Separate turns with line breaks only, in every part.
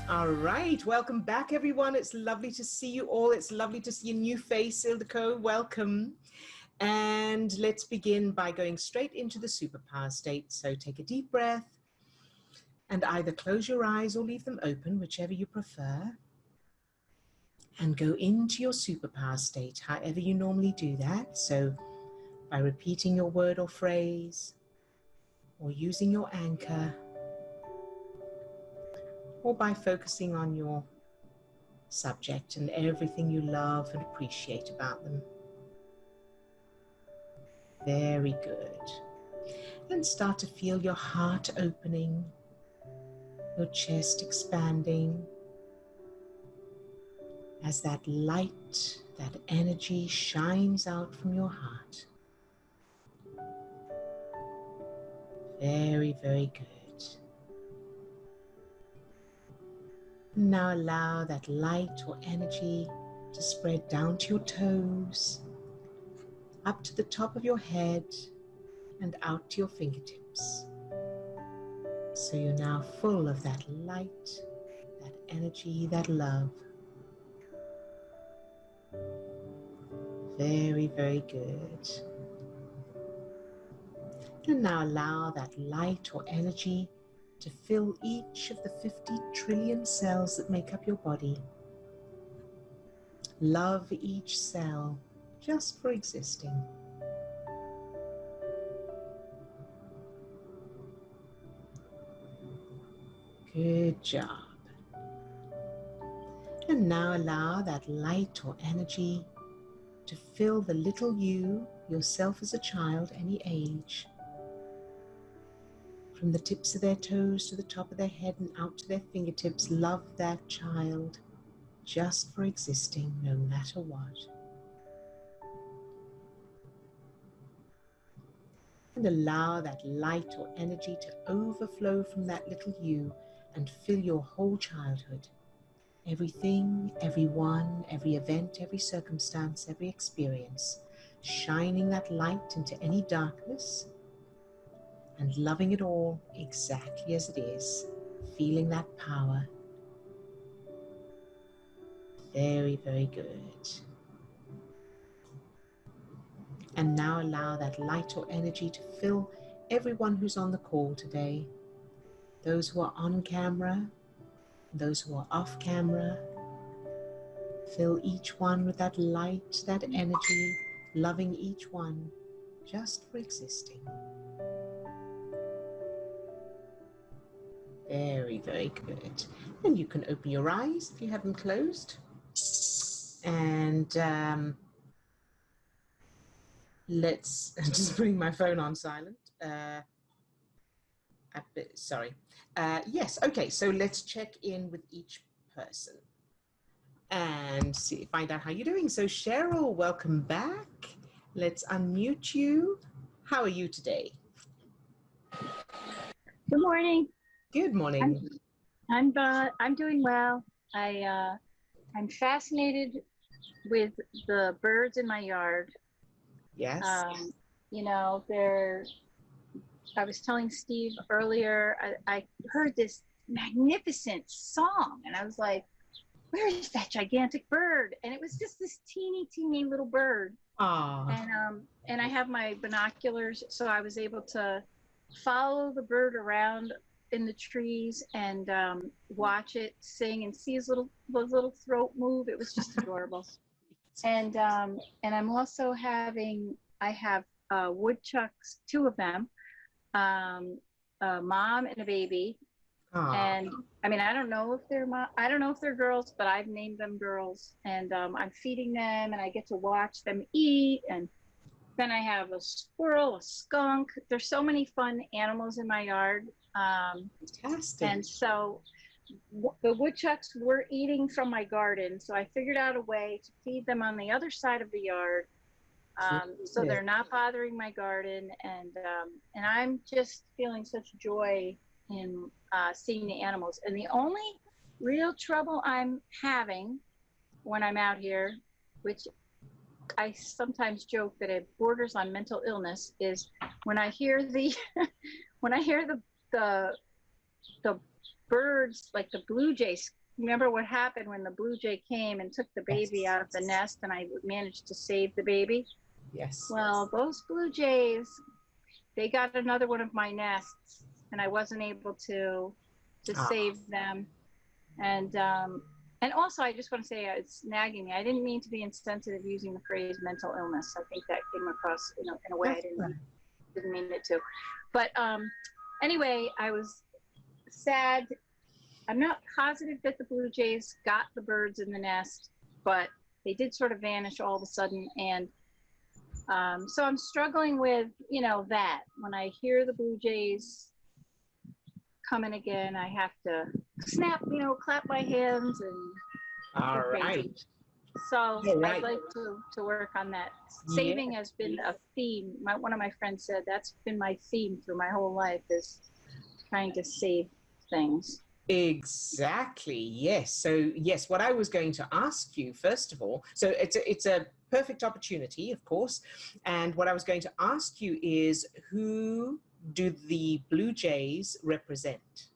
All right, welcome back, everyone. It's lovely to see you all. It's lovely to see a new face, Ildiko. Welcome. And let's begin by going straight into the superpower state. So take a deep breath and either close your eyes or leave them open, whichever you prefer. And go into your superpower state, however you normally do that. So by repeating your word or phrase, or using your anchor, or by focusing on your subject and everything you love and appreciate about them. Very good. And start to feel your heart opening, your chest expanding, as that light, that energy shines out from your heart. Very, very good. Now allow that light or energy to spread down to your toes, up to the top of your head, and out to your fingertips. So you're now full of that light, that energy, that love. Very, very good. And now allow that light or energy to fill each of the 50 trillion cells that make up your body. Love each cell just for existing. Good job. And now allow that light or energy to fill the little you, yourself as a child, any age. From the tips of their toes to the top of their head and out to their fingertips, love that child just for existing, no matter what. And allow that light or energy to overflow from that little you and fill your whole childhood. Everything, everyone, every event, every circumstance, every experience, shining that light into any darkness and loving it all exactly as it is, feeling that power. Very, very good. And now allow that light or energy to fill everyone who's on the call today, those who are on camera, those who are off camera. Fill each one with that light, that energy, loving each one just for existing. Very, very good. And you can open your eyes if you have them closed. And let's just putting my phone on silent. Sorry. Yes, okay, so let's check in with each person and find out how you're doing. So Cheryl, welcome back. Let's unmute you. How are you today?
Good morning.
Good morning.
I'm doing well. I'm fascinated with the birds in my yard.
Yes.
You know, I was telling Steve earlier, I heard this magnificent song and I was like, where is that gigantic bird? And it was just this teeny little bird. And I have my binoculars, so I was able to follow the bird around in the trees and watch it sing and see his little throat move. It was just adorable. And I'm also I have woodchucks, 2 of them, a mom and a baby. And I mean, I don't know if they're girls, but I've named them girls, and I'm feeding them and I get to watch them eat. And then I have a squirrel, a skunk. There's so many fun animals in my yard.
Fantastic.
And so the woodchucks were eating from my garden. So I figured out a way to feed them on the other side of the yard. So they're not bothering my garden. And I'm just feeling such joy in seeing the animals. And the only real trouble I'm having when I'm out here, which I sometimes joke that it borders on mental illness, is when I hear the birds, like the blue jays, remember what happened when the blue jay came and took the baby out of the nest and I managed to save the baby?
Yes.
Well, those blue jays, they got another one of my nests and I wasn't able to save them. And also, I just want to say it's nagging me. I didn't mean to be insensitive using the phrase mental illness. I think that came across in a way I didn't mean it to. But anyway, I was sad. I'm not positive that the blue jays got the birds in the nest, but they did sort of vanish all of a sudden. And so I'm struggling with, that. When I hear the blue jays coming again, I have to snap, clap my hands and
all right.
So I'd like to work on that. Saving has been a theme. One of my friends said that's been my theme through my whole life, is trying to save things.
Exactly. Yes. So yes, what I was going to ask you first of all, so it's a perfect opportunity, of course. And what I was going to ask you is, who do the Blue Jays represent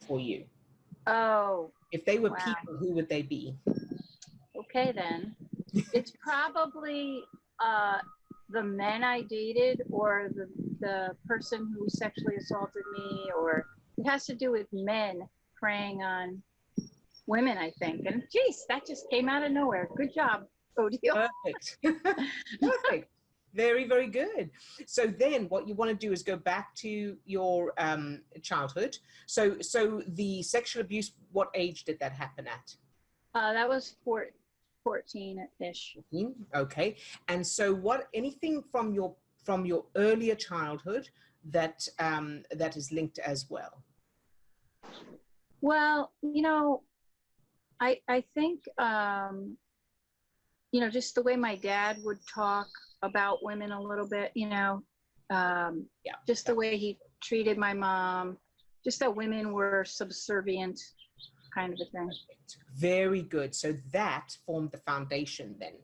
for you?
Oh.
If they were people, who would they be?
Okay, then. It's probably the men I dated, or the person who sexually assaulted me, or it has to do with men preying on women, I think. And geez, that just came out of nowhere. Good job, Odille.
Perfect. Perfect. Very, very good. So then what you want to do is go back to your childhood. So the sexual abuse, what age did that happen at?
That was 14-ish.
Okay. And so anything from your earlier childhood that that is linked as well?
Well, I think, just the way my dad would talk about women a little bit, just the way he treated my mom, just that women were subservient, kind of a thing.
Very good. So that formed the foundation then.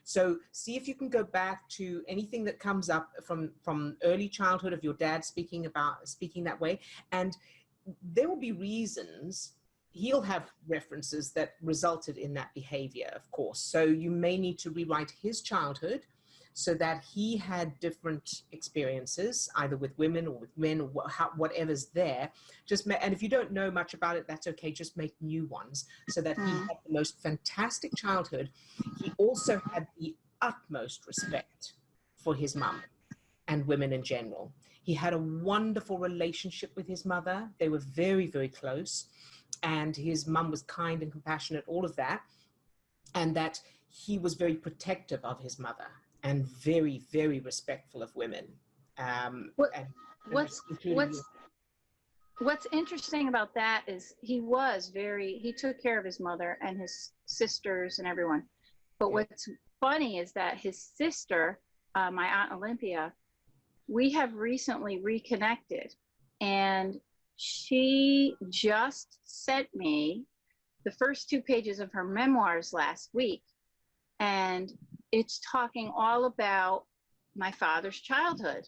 So see if you can go back to anything that comes up from early childhood of your dad speaking that way. And there will be reasons. He'll have references that resulted in that behavior, of course. So you may need to rewrite his childhood so that he had different experiences, either with women or with men, or whatever's there. And if you don't know much about it, that's okay. Just make new ones so that he had the most fantastic childhood. He also had the utmost respect for his mum and women in general. He had a wonderful relationship with his mother. They were very, very close. And his mum was kind and compassionate, all of that. And that he was very protective of his mother and very, very respectful of women.
What's interesting about that is he took care of his mother and his sisters and everyone. But what's funny is that his sister, my Aunt Olympia, we have recently reconnected, and she just sent me the first 2 pages of her memoirs last week. And it's talking all about my father's childhood.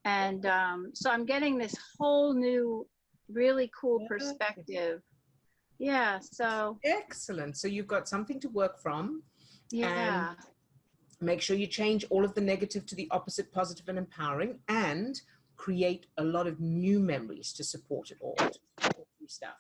And so I'm getting this whole new, really cool perspective. Yeah, so.
Excellent. So you've got something to work from.
Yeah.
And make sure you change all of the negative to the opposite, positive and empowering, and create a lot of new memories to support it all, to support stuff.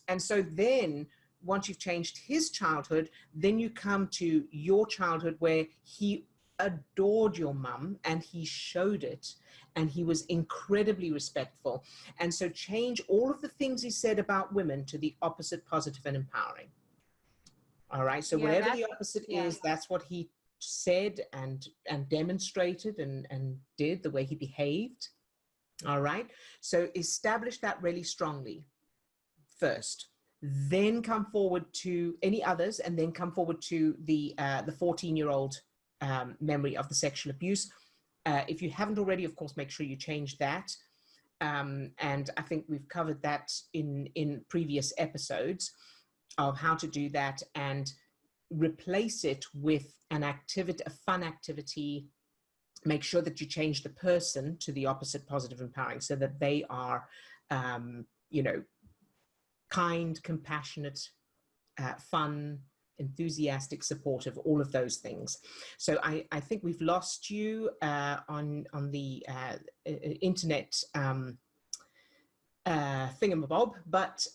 And so then once you've changed his childhood, then you come to your childhood where he adored your mum and he showed it, and he was incredibly respectful. And so change all of the things he said about women to the opposite, positive and empowering. All right. So whatever the opposite is, that's what he said and demonstrated and did, the way he behaved. All right. So establish that really strongly first. Then come forward to any others, and then come forward to the 14-year-old memory of the sexual abuse. If you haven't already, of course, make sure you change that. And I think we've covered that in previous episodes of how to do that, and replace it with an activity, a fun activity. Make sure that you change the person to the opposite, positive, empowering, so that they are, kind, compassionate, fun, enthusiastic, supportive, all of those things. So I think we've lost you on the internet thingamabob, but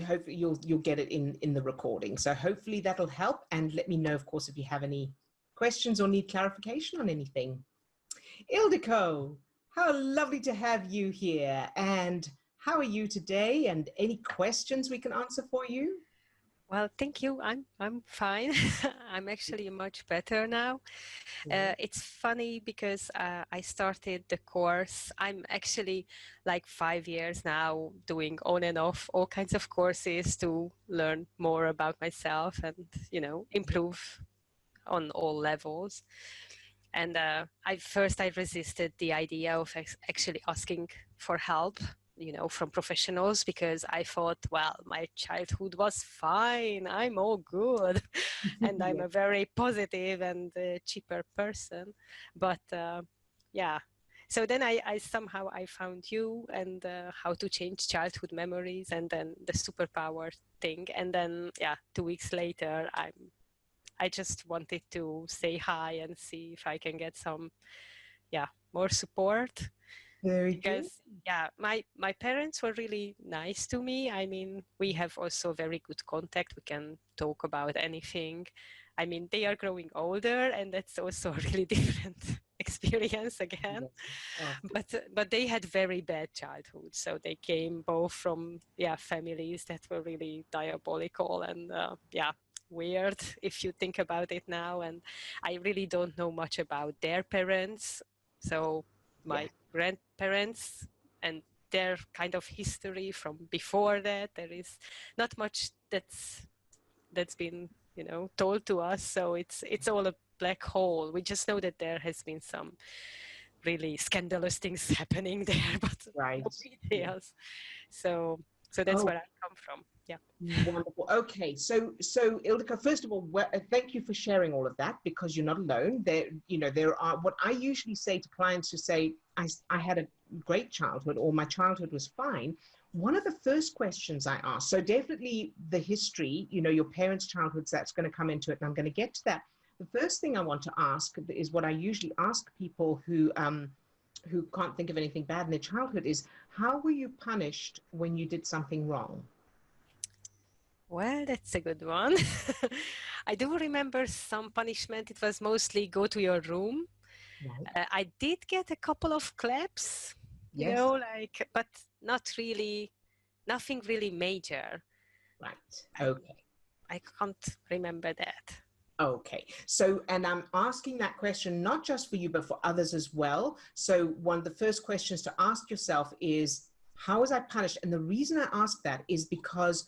hopefully you'll get it in the recording. So hopefully that'll help. And let me know, of course, if you have any questions or need clarification on anything. Ildiko, how lovely to have you here. And how are you today? And any questions we can answer for you?
Well, thank you. I'm fine. I'm actually much better now. It's funny because I started the course. I'm actually like 5 years now doing on and off all kinds of courses to learn more about myself and, improve on all levels. And I resisted the idea of actually asking for help, from professionals, because I thought, well, my childhood was fine. I'm all good. And I'm a very positive and cheaper person. But yeah. So then I somehow found you and how to change childhood memories, and then the superpower thing. And then, 2 weeks later, I just wanted to say hi and see if I can get some, more support.
Very
because
good.
my parents were really nice to me. I mean, we have also very good contact. We can talk about anything. I mean, they are growing older, and that's also a really different experience again. But they had very bad childhood, so they came both from families that were really diabolical and weird if you think about it now. And I really don't know much about their parents, so my grandparents and their kind of history from before that, there is not much that's been told to us. So it's all a black hole. We just know that there has been some really scandalous things happening there, but no details. So that's where I come from. Yeah.
Wonderful. Okay, so Ildiko, first of all, thank you for sharing all of that, because you're not alone. There are what I usually say to clients who say I had a great childhood or my childhood was fine. One of the first questions I ask, so definitely the history, your parents' childhoods, that's going to come into it, and I'm going to get to that. The first thing I want to ask is what I usually ask people who can't think of anything bad in their childhood is, how were you punished when you did something wrong?
Well, that's a good one. I do remember some punishment. It was mostly go to your room.
Right.
I did get a couple of claps,
Yes.
but not really, nothing really major.
Right. Okay.
I can't remember that.
Okay. So, and I'm asking that question not just for you, but for others as well. So one of the first questions to ask yourself is, how was I punished? And the reason I ask that is because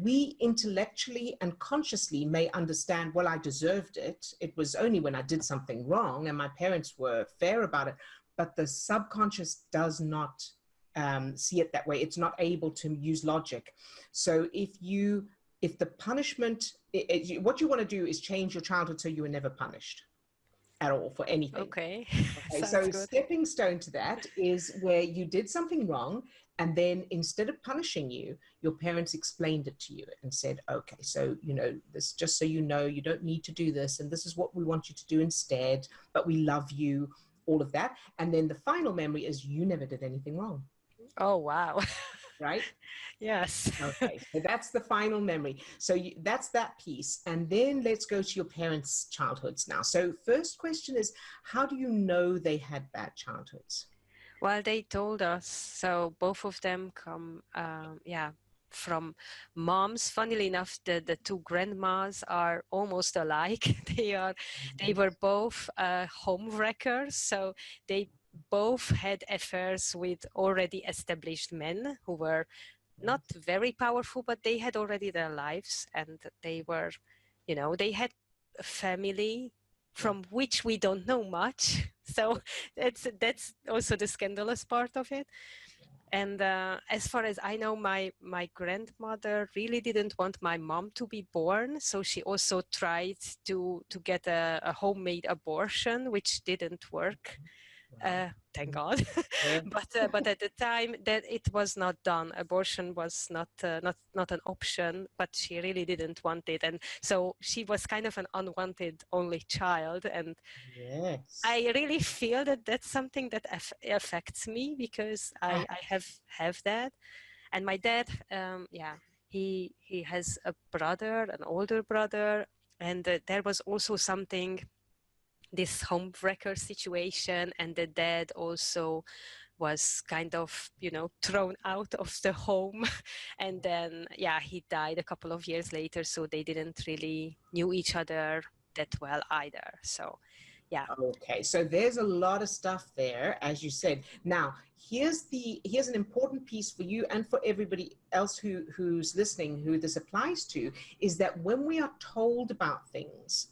we intellectually and consciously may understand, well, I deserved it. It was only when I did something wrong and my parents were fair about it. But the subconscious does not see it that way. It's not able to use logic. So if the punishment, what you want to do is change your childhood so you were never punished at all for anything.
Okay.
So
good.
Stepping stone to that is where you did something wrong, and then instead of punishing you, your parents explained it to you and said, okay, so this, just so you know, you don't need to do this, and this is what we want you to do instead, but we love you, all of that. And then the final memory is you never did anything wrong.
Oh, wow.
Right?
Yes.
Okay, so that's the final memory. So that's that piece. And then let's go to your parents' childhoods now. So first question is, how do you know they had bad childhoods?
Well, they told us. So both of them come, from moms. Funnily enough, the two grandmas are almost alike. They were both home wreckers. So they both had affairs with already established men who were not very powerful, but they had already their lives, and they were, they had a family from which we don't know much. So that's also the scandalous part of it. And as far as I know, my grandmother really didn't want my mom to be born. So she also tried to get a homemade abortion, which didn't work. Thank God.
Yeah.
But at the time that it was not done, abortion was not an option. But she really didn't want it, and so she was kind of an unwanted only child. And
Yes.
I really feel that that's something that affects me because I have that. And my dad, he has a brother, an older brother, and there was also something, this homewrecker situation, and the dad also was kind of, thrown out of the home. And then, he died a couple of years later, so they didn't really knew each other that well either. So, yeah.
Okay, so there's a lot of stuff there, as you said. Now, here's an important piece for you and for everybody else who's listening, who this applies to, is that when we are told about things,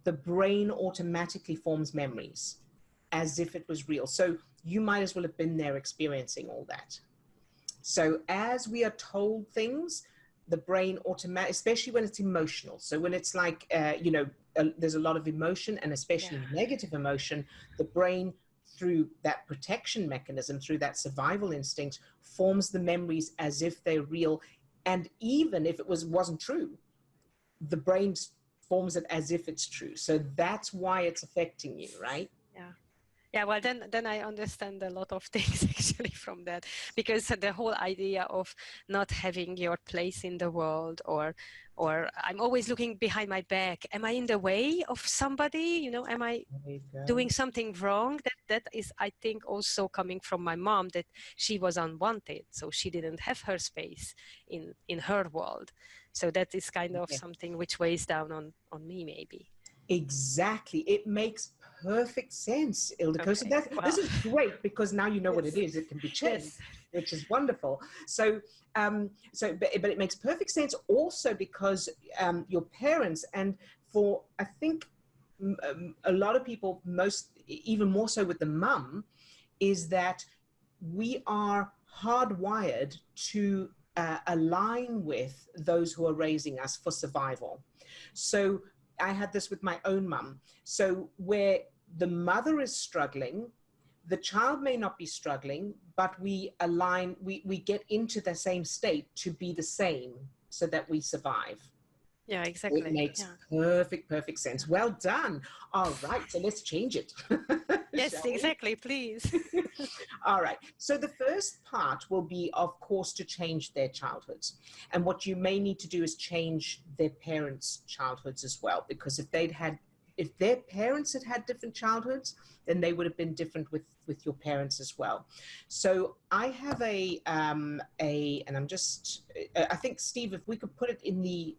the brain automatically forms memories as if it was real. So you might as well have been there experiencing all that. So as we are told things, the brain automatically, especially when it's emotional. So when it's like, there's a lot of emotion, and especially negative emotion, the brain, through that protection mechanism, through that survival instinct, forms the memories as if they're real. And even if it wasn't true, the brain forms it as if it's true. So that's why it's affecting you, right?
Yeah, well, then I understand a lot of things actually from that, because the whole idea of not having your place in the world, or I'm always looking behind my back. Am I in the way of somebody? Am I doing something wrong? That is, I think, also coming from my mom, that she was unwanted, so she didn't have her space in her world. So that is kind of something which weighs down on me, maybe.
Exactly. It makes perfect sense, Ildiko. Okay. So this is great, because now you know what it is. It can be changed, which is wonderful. So, but it makes perfect sense also because your parents, and for, I think, a lot of people, even more so with the mum, is that we are hardwired to align with those who are raising us for survival. So I had this with my own mum. So where the mother is struggling, the child may not be struggling, but we align, we get into the same state to be the same so that we survive.
Yeah, exactly.
It makes perfect sense. Well done. All right, so let's change it.
Yes, exactly, please.
All right. So the first part will be, of course, to change their childhoods. And what you may need to do is change their parents' childhoods as well, because if their parents had different childhoods, then they would have been different with your parents as well. So I have and I'm just, I think, Steve, if we could put it in the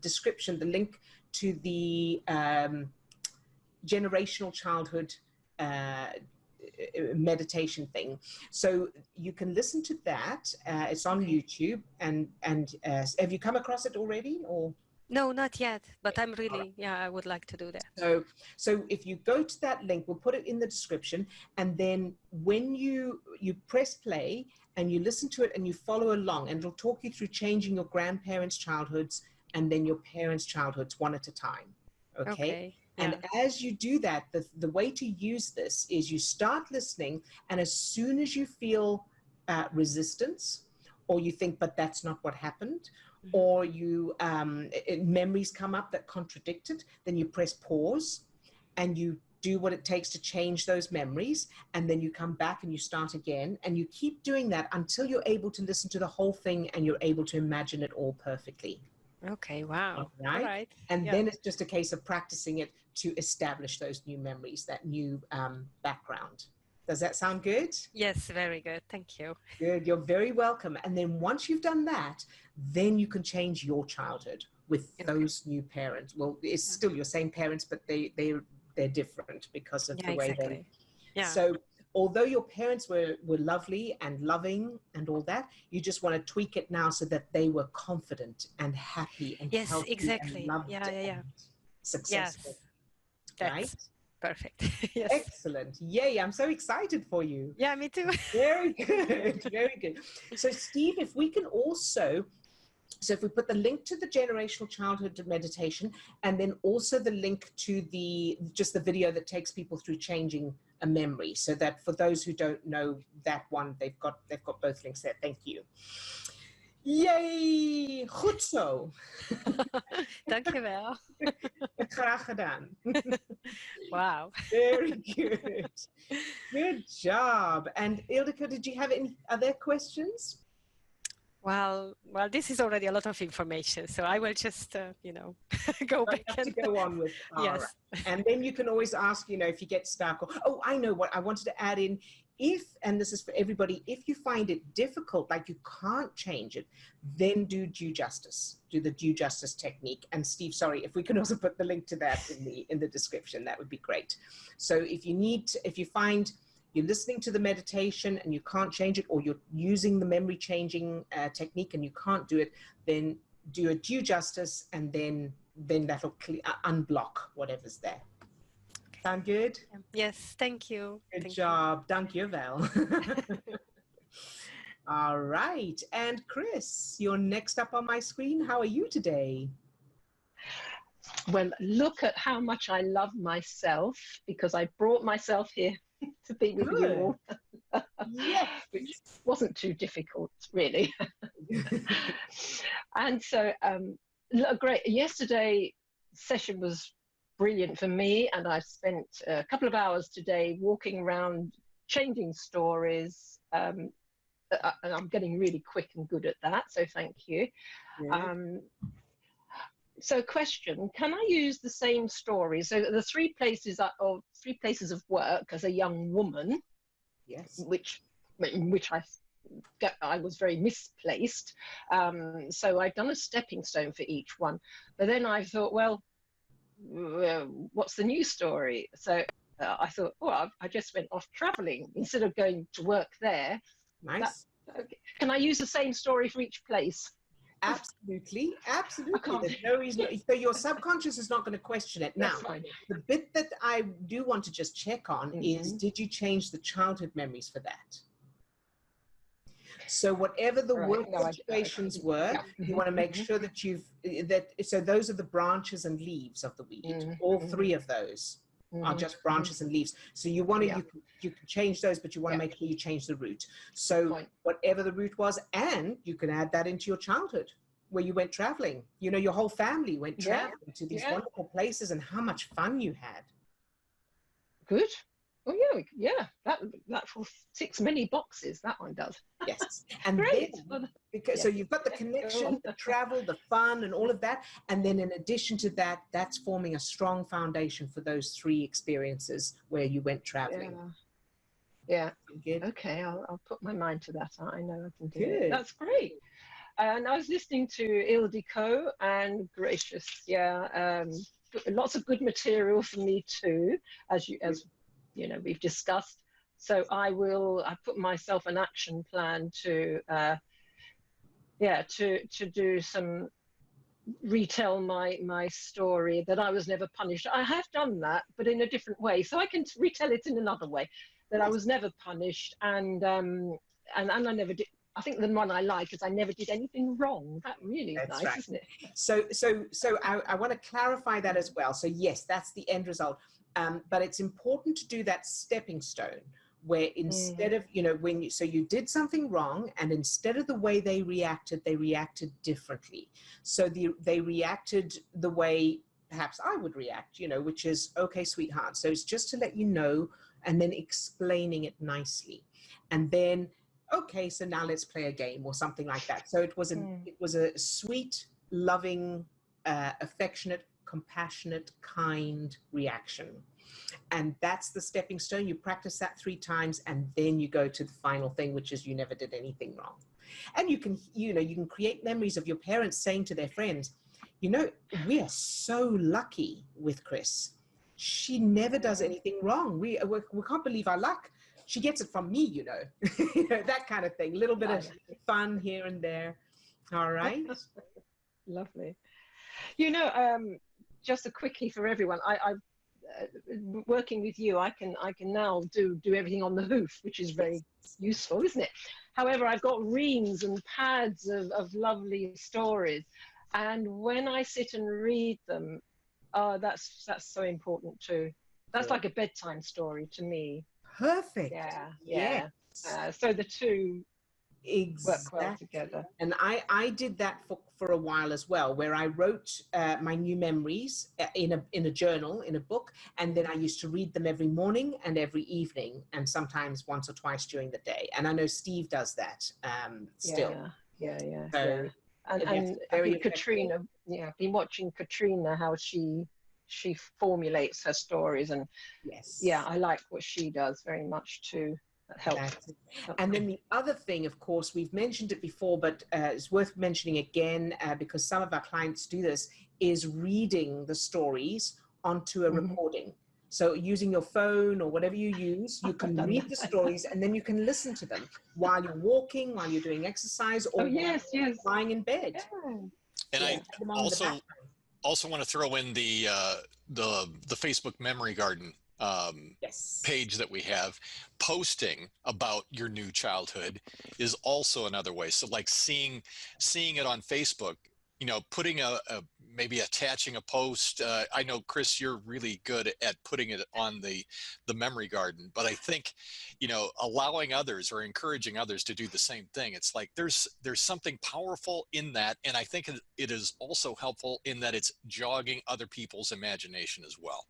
description, the link to the generational childhood meditation thing, so you can listen to that. It's on YouTube, and have you come across it already, or?
No, not yet, but I'm really, I would like to do that.
So if you go to that link, we'll put it in the description, and then when you press play and you listen to it and you follow along, and it'll talk you through changing your grandparents' childhoods and then your parents' childhoods one at a time. Okay. And as you do that, the way to use this is you start listening, and as soon as you feel resistance, or you think, but that's not what happened, or you memories come up that contradict it, then you press pause and you do what it takes to change those memories, and then you come back and you start again, and you keep doing that until you're able to listen to the whole thing and you're able to imagine it all perfectly.
Okay, wow.
All right. And then it's just a case of practicing it to establish those new memories, that new background. Does that sound good?
Yes, very good. Thank you.
Good. You're very welcome. And then once you've done that, then you can change your childhood with those new parents. Well, it's still your same parents, but they're different because of the way they. So although your parents were lovely and loving and all that, you just want to tweak it now so that they were confident and happy and healthy and loved and successful.
Right? Perfect. Yes.
Excellent. Yay, I'm so excited for you.
Yeah, me too.
Very good. Very good. So Steve, if we can also, so if we put the link to the generational childhood meditation, and then also the link to just the video that takes people through changing a memory, so that for those who don't know that one, they've got both links there. Thank you. Yay! Goed zo.
Dankjewel.
Graag gedaan.
Wow.
Very good. Good job. And Ildiko, did you have any other questions?
Well, this is already a lot of information, so I will just, go back.
To go on with.
Yes.
Right. And then you can always ask, if you get stuck. Oh, I know what I wanted to add in. And this is for everybody, if you find it difficult, like you can't change it, then do due justice. Do the due justice technique. And Steve, sorry, if we can also put the link to that in the description, that would be great. So if you find you're listening to the meditation and you can't change it, or you're using the memory changing technique and you can't do it, then do a due justice, and then that'll unblock whatever's there. Sound good?
Yes, thank you.
Good job. Dankjewel. All right. And Chris, you're next up on my screen. How are you today?
Well, look at how much I love myself, because I brought myself here to be with you all.
Yes.
Which wasn't too difficult, really. And so, great. Yesterday session was brilliant for me, and I spent a couple of hours today walking around, changing stories, and I'm getting really quick and good at that, so thank you.
Yeah.
So question, can I use the same story? So the three places of work as a young woman,
Yes.
which I was very misplaced. So I've done a stepping stone for each one. But then I thought, well, what's the new story? So I thought, I just went off traveling instead of going to work there.
Nice.
Can I use the same story for each place?
Absolutely. There's no reason. So your subconscious is not going to question it. Now, the bit that I do want to just check on is, did you change the childhood memories for that? So whatever the work situations were, you want to make sure that so those are the branches and leaves of the weed. All three of those are just branches and leaves. So you want to, you can change those, but you want to make sure you change the root. So whatever the root was, and you can add that into your childhood where you went traveling. Your whole family went traveling to these wonderful places, and how much fun you had.
Good. Oh yeah. That ticks many boxes. That one does.
Yes, and
great.
So you've got the connection, the travel, the fun, and all of that, and then in addition to that, that's forming a strong foundation for those three experiences where you went traveling.
Yeah.
Good.
Okay, I'll put my mind to that. I know I can do
Good.
it. That's great. And I was listening to Ildiko, and gracious, lots of good material for me too, as we've discussed. So I put myself an action plan to do some retell my story that I was never punished. I have done that, but in a different way. So I can retell it in another way, that I was never punished, and I never did. I think the one I like is I never did anything wrong. That really is nice, isn't it?
So I want to clarify that as well. So yes, that's the end result. But it's important to do that stepping stone where instead of, you did something wrong, and instead of the way they reacted differently. So they reacted the way perhaps I would react, which is, okay, sweetheart. So it's just to let you know, and then explaining it nicely. And then, okay, so now let's play a game or something like that. So it was a sweet, loving, affectionate, compassionate, kind reaction. And that's the stepping stone. You practice that 3 times, and then you go to the final thing, which is you never did anything wrong. And you can create memories of your parents saying to their friends, we are so lucky with Chris. She never does anything wrong. We can't believe our luck. She gets it from me, that kind of thing. A little bit of fun here and there. All right.
Lovely. Just a quickie for everyone. I've working with you, I can now do everything on the hoof, which is very useful, isn't it? However, I've got reams and pads of lovely stories, and when I sit and read them, that's so important too. That's like a bedtime story to me.
Perfect.
Yeah.
Yes.
So the two work well
Exactly.
together.
And I did that for a while as well, where I wrote my new memories in a journal, in a book, and then I used to read them every morning and every evening, and sometimes once or twice during the day. And I know Steve does that still.
Yeah. And
that's
I
very
think
effective.
Katrina, I've been watching Katrina, how she formulates her stories, and
Yes.
I like what she does very much too. That helps.
And then the other thing, of course, we've mentioned it before, but it's worth mentioning again because some of our clients do this, is reading the stories onto a recording. So using your phone or whatever you use, you can read the stories and then you can listen to them while you're walking, while you're doing exercise, or lying in bed.
And I also want to throw in the Facebook Memory Garden page that we have. Posting about your new childhood is also another way. So like seeing it on Facebook, putting maybe attaching a post. I know, Chris, you're really good at putting it on the memory garden, but I think, allowing others or encouraging others to do the same thing. It's like there's something powerful in that. And I think it is also helpful in that it's jogging other people's imagination as well.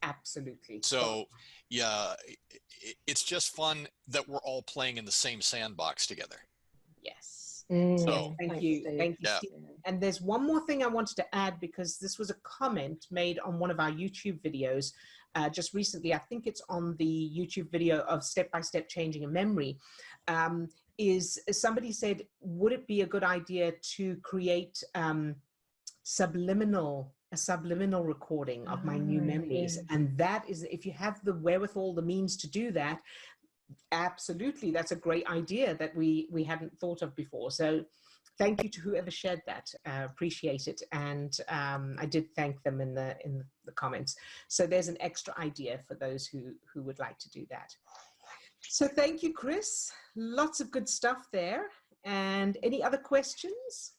Absolutely.
So yeah, it's just fun that we're all playing in the same sandbox together.
Yes.
So
thank you, Steve. And there's one more thing I wanted to add, because this was a comment made on one of our YouTube videos just recently. I think it's on the YouTube video of step-by-step changing a memory. Is somebody said, would it be a good idea to create a subliminal recording of my new memories? And that is, if you have the wherewithal, the means to do that, absolutely, that's a great idea that we hadn't thought of before. So thank you to whoever shared that. Appreciate it. And I did thank them in the comments. So there's an extra idea for those who would like to do that. So thank you, Chris. Lots of good stuff there. And any other questions?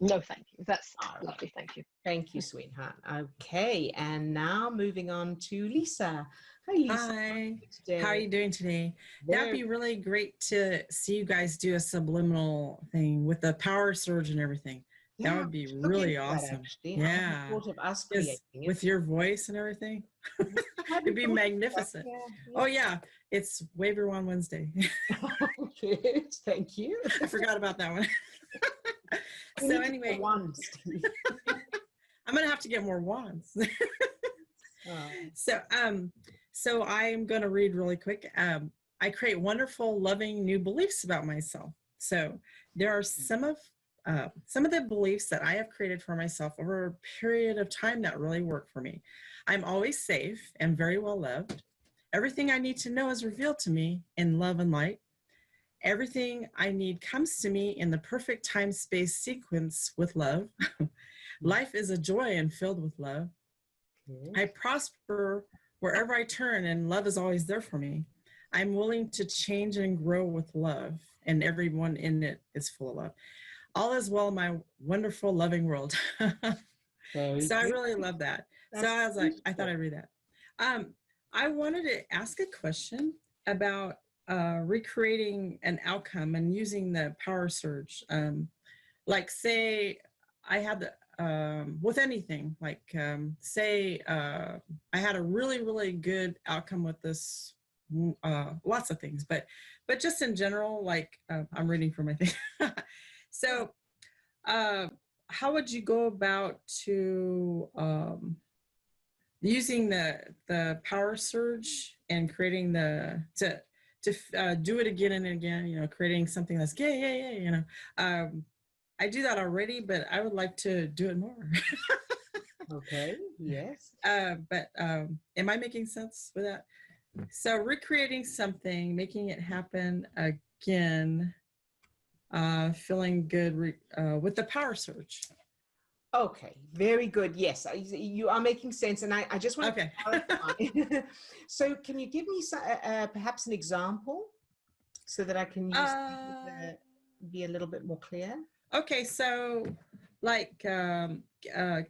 No, thank you. That's lovely. Thank you.
Thank you, sweetheart. Okay, and now moving on to Lisa. Hi, Lisa.
Hi. How are you doing today? That'd be really great to see you guys do a subliminal thing with the power surge and everything. That would be really awesome. Yeah.
I thought of us creating it.
With your voice and everything. It'd be magnificent. Oh, yeah. It's Wave Your Wand Wednesday.
Good. Thank you.
I forgot about that one. So anyway, I'm gonna have to get more wands. So I'm gonna read really quick. I create wonderful, loving new beliefs about myself. So there are some of the beliefs that I have created for myself over a period of time that really work for me. I'm always safe and very well loved. Everything I need to know is revealed to me in love and light. Everything I need comes to me in the perfect time-space sequence with love. Life is a joy and filled with love. I prosper wherever I turn, and love is always there for me. I'm willing to change and grow with love, and everyone in it is full of love. All is well in my wonderful, loving world. So I really love that. So I was like, I thought I'd read that. I wanted to ask a question about recreating an outcome and using the power surge. Like say I had the, with anything, like say I had a really, really good outcome with this, lots of things, but just in general, like I'm reading from my thing. So how would you go about to using the power surge and creating to do it again and again, creating something that's yay, I do that already, but I would like to do it more.
Okay, yes.
But am I making sense with that? So recreating something, making it happen again, feeling good with the power surge.
Okay, very good. Yes, you are making sense. And I just want to clarify. So can you give me perhaps an example so that I can use be a little bit more clear?
Okay, so like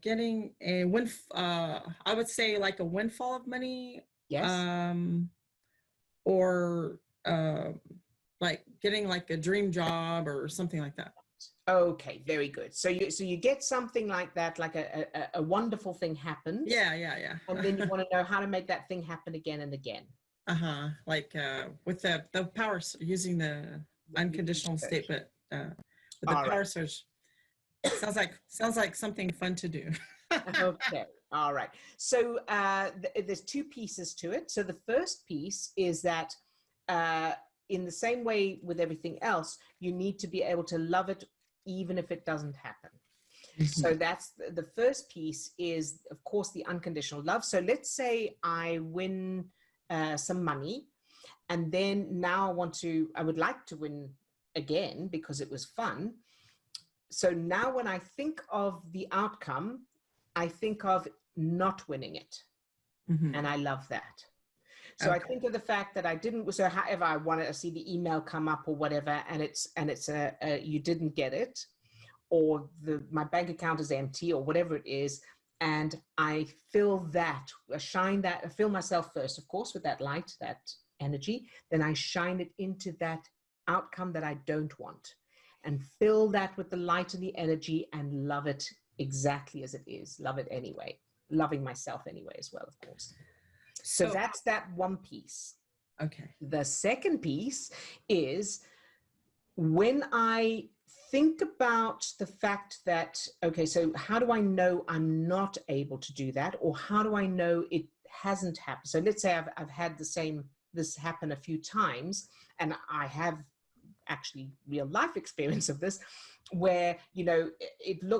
getting a I would say like a windfall of money.
Yes.
Or like getting like a dream job or something like that.
Okay, very good. So you get something like that, like a wonderful thing happens.
Yeah.
And then you want to know how to make that thing happen again and again.
Like with the power, using the unconditional state, but with the power surge. Sounds like something fun to do.
Okay, all right. So there's two pieces to it. So the first piece is that in the same way with everything else, you need to be able to love it even if it doesn't happen. So that's the first piece, is of course the unconditional love. So let's say I win some money, and then now I would like to win again because it was fun. So now when I think of the outcome, I think of not winning it. And I love that. So I think of the fact that I didn't, so however I wanted to see the email come up or whatever, and it's you didn't get it, or my bank account is empty or whatever it is, and I fill I fill myself first, of course, with that light, that energy, then I shine it into that outcome that I don't want, and fill that with the light and the energy, and love it exactly as it is, love it anyway, loving myself anyway as well, of course. So that's that one piece.
Okay.
The second piece is when I think about the fact that, okay, so how do I know I'm not able to do that? Or how do I know it hasn't happened? So let's say I've had this happen a few times, and I have actually real life experience of this, where,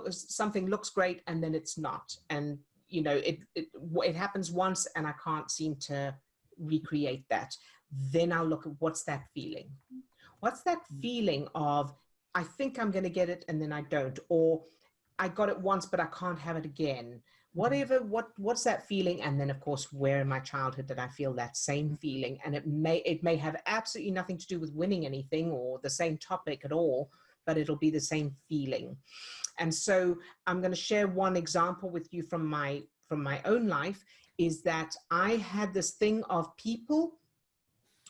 something looks great and then it's not. And it happens once and I can't seem to recreate that. Then I'll look at what's that feeling. What's that feeling of, I think I'm going to get it and then I don't, or I got it once but I can't have it again. What's that feeling? And then of course, where in my childhood did I feel that same feeling? And it may have absolutely nothing to do with winning anything or the same topic at all, but it'll be the same feeling. And so I'm going to share one example with you from my own life, is that I had this thing of people,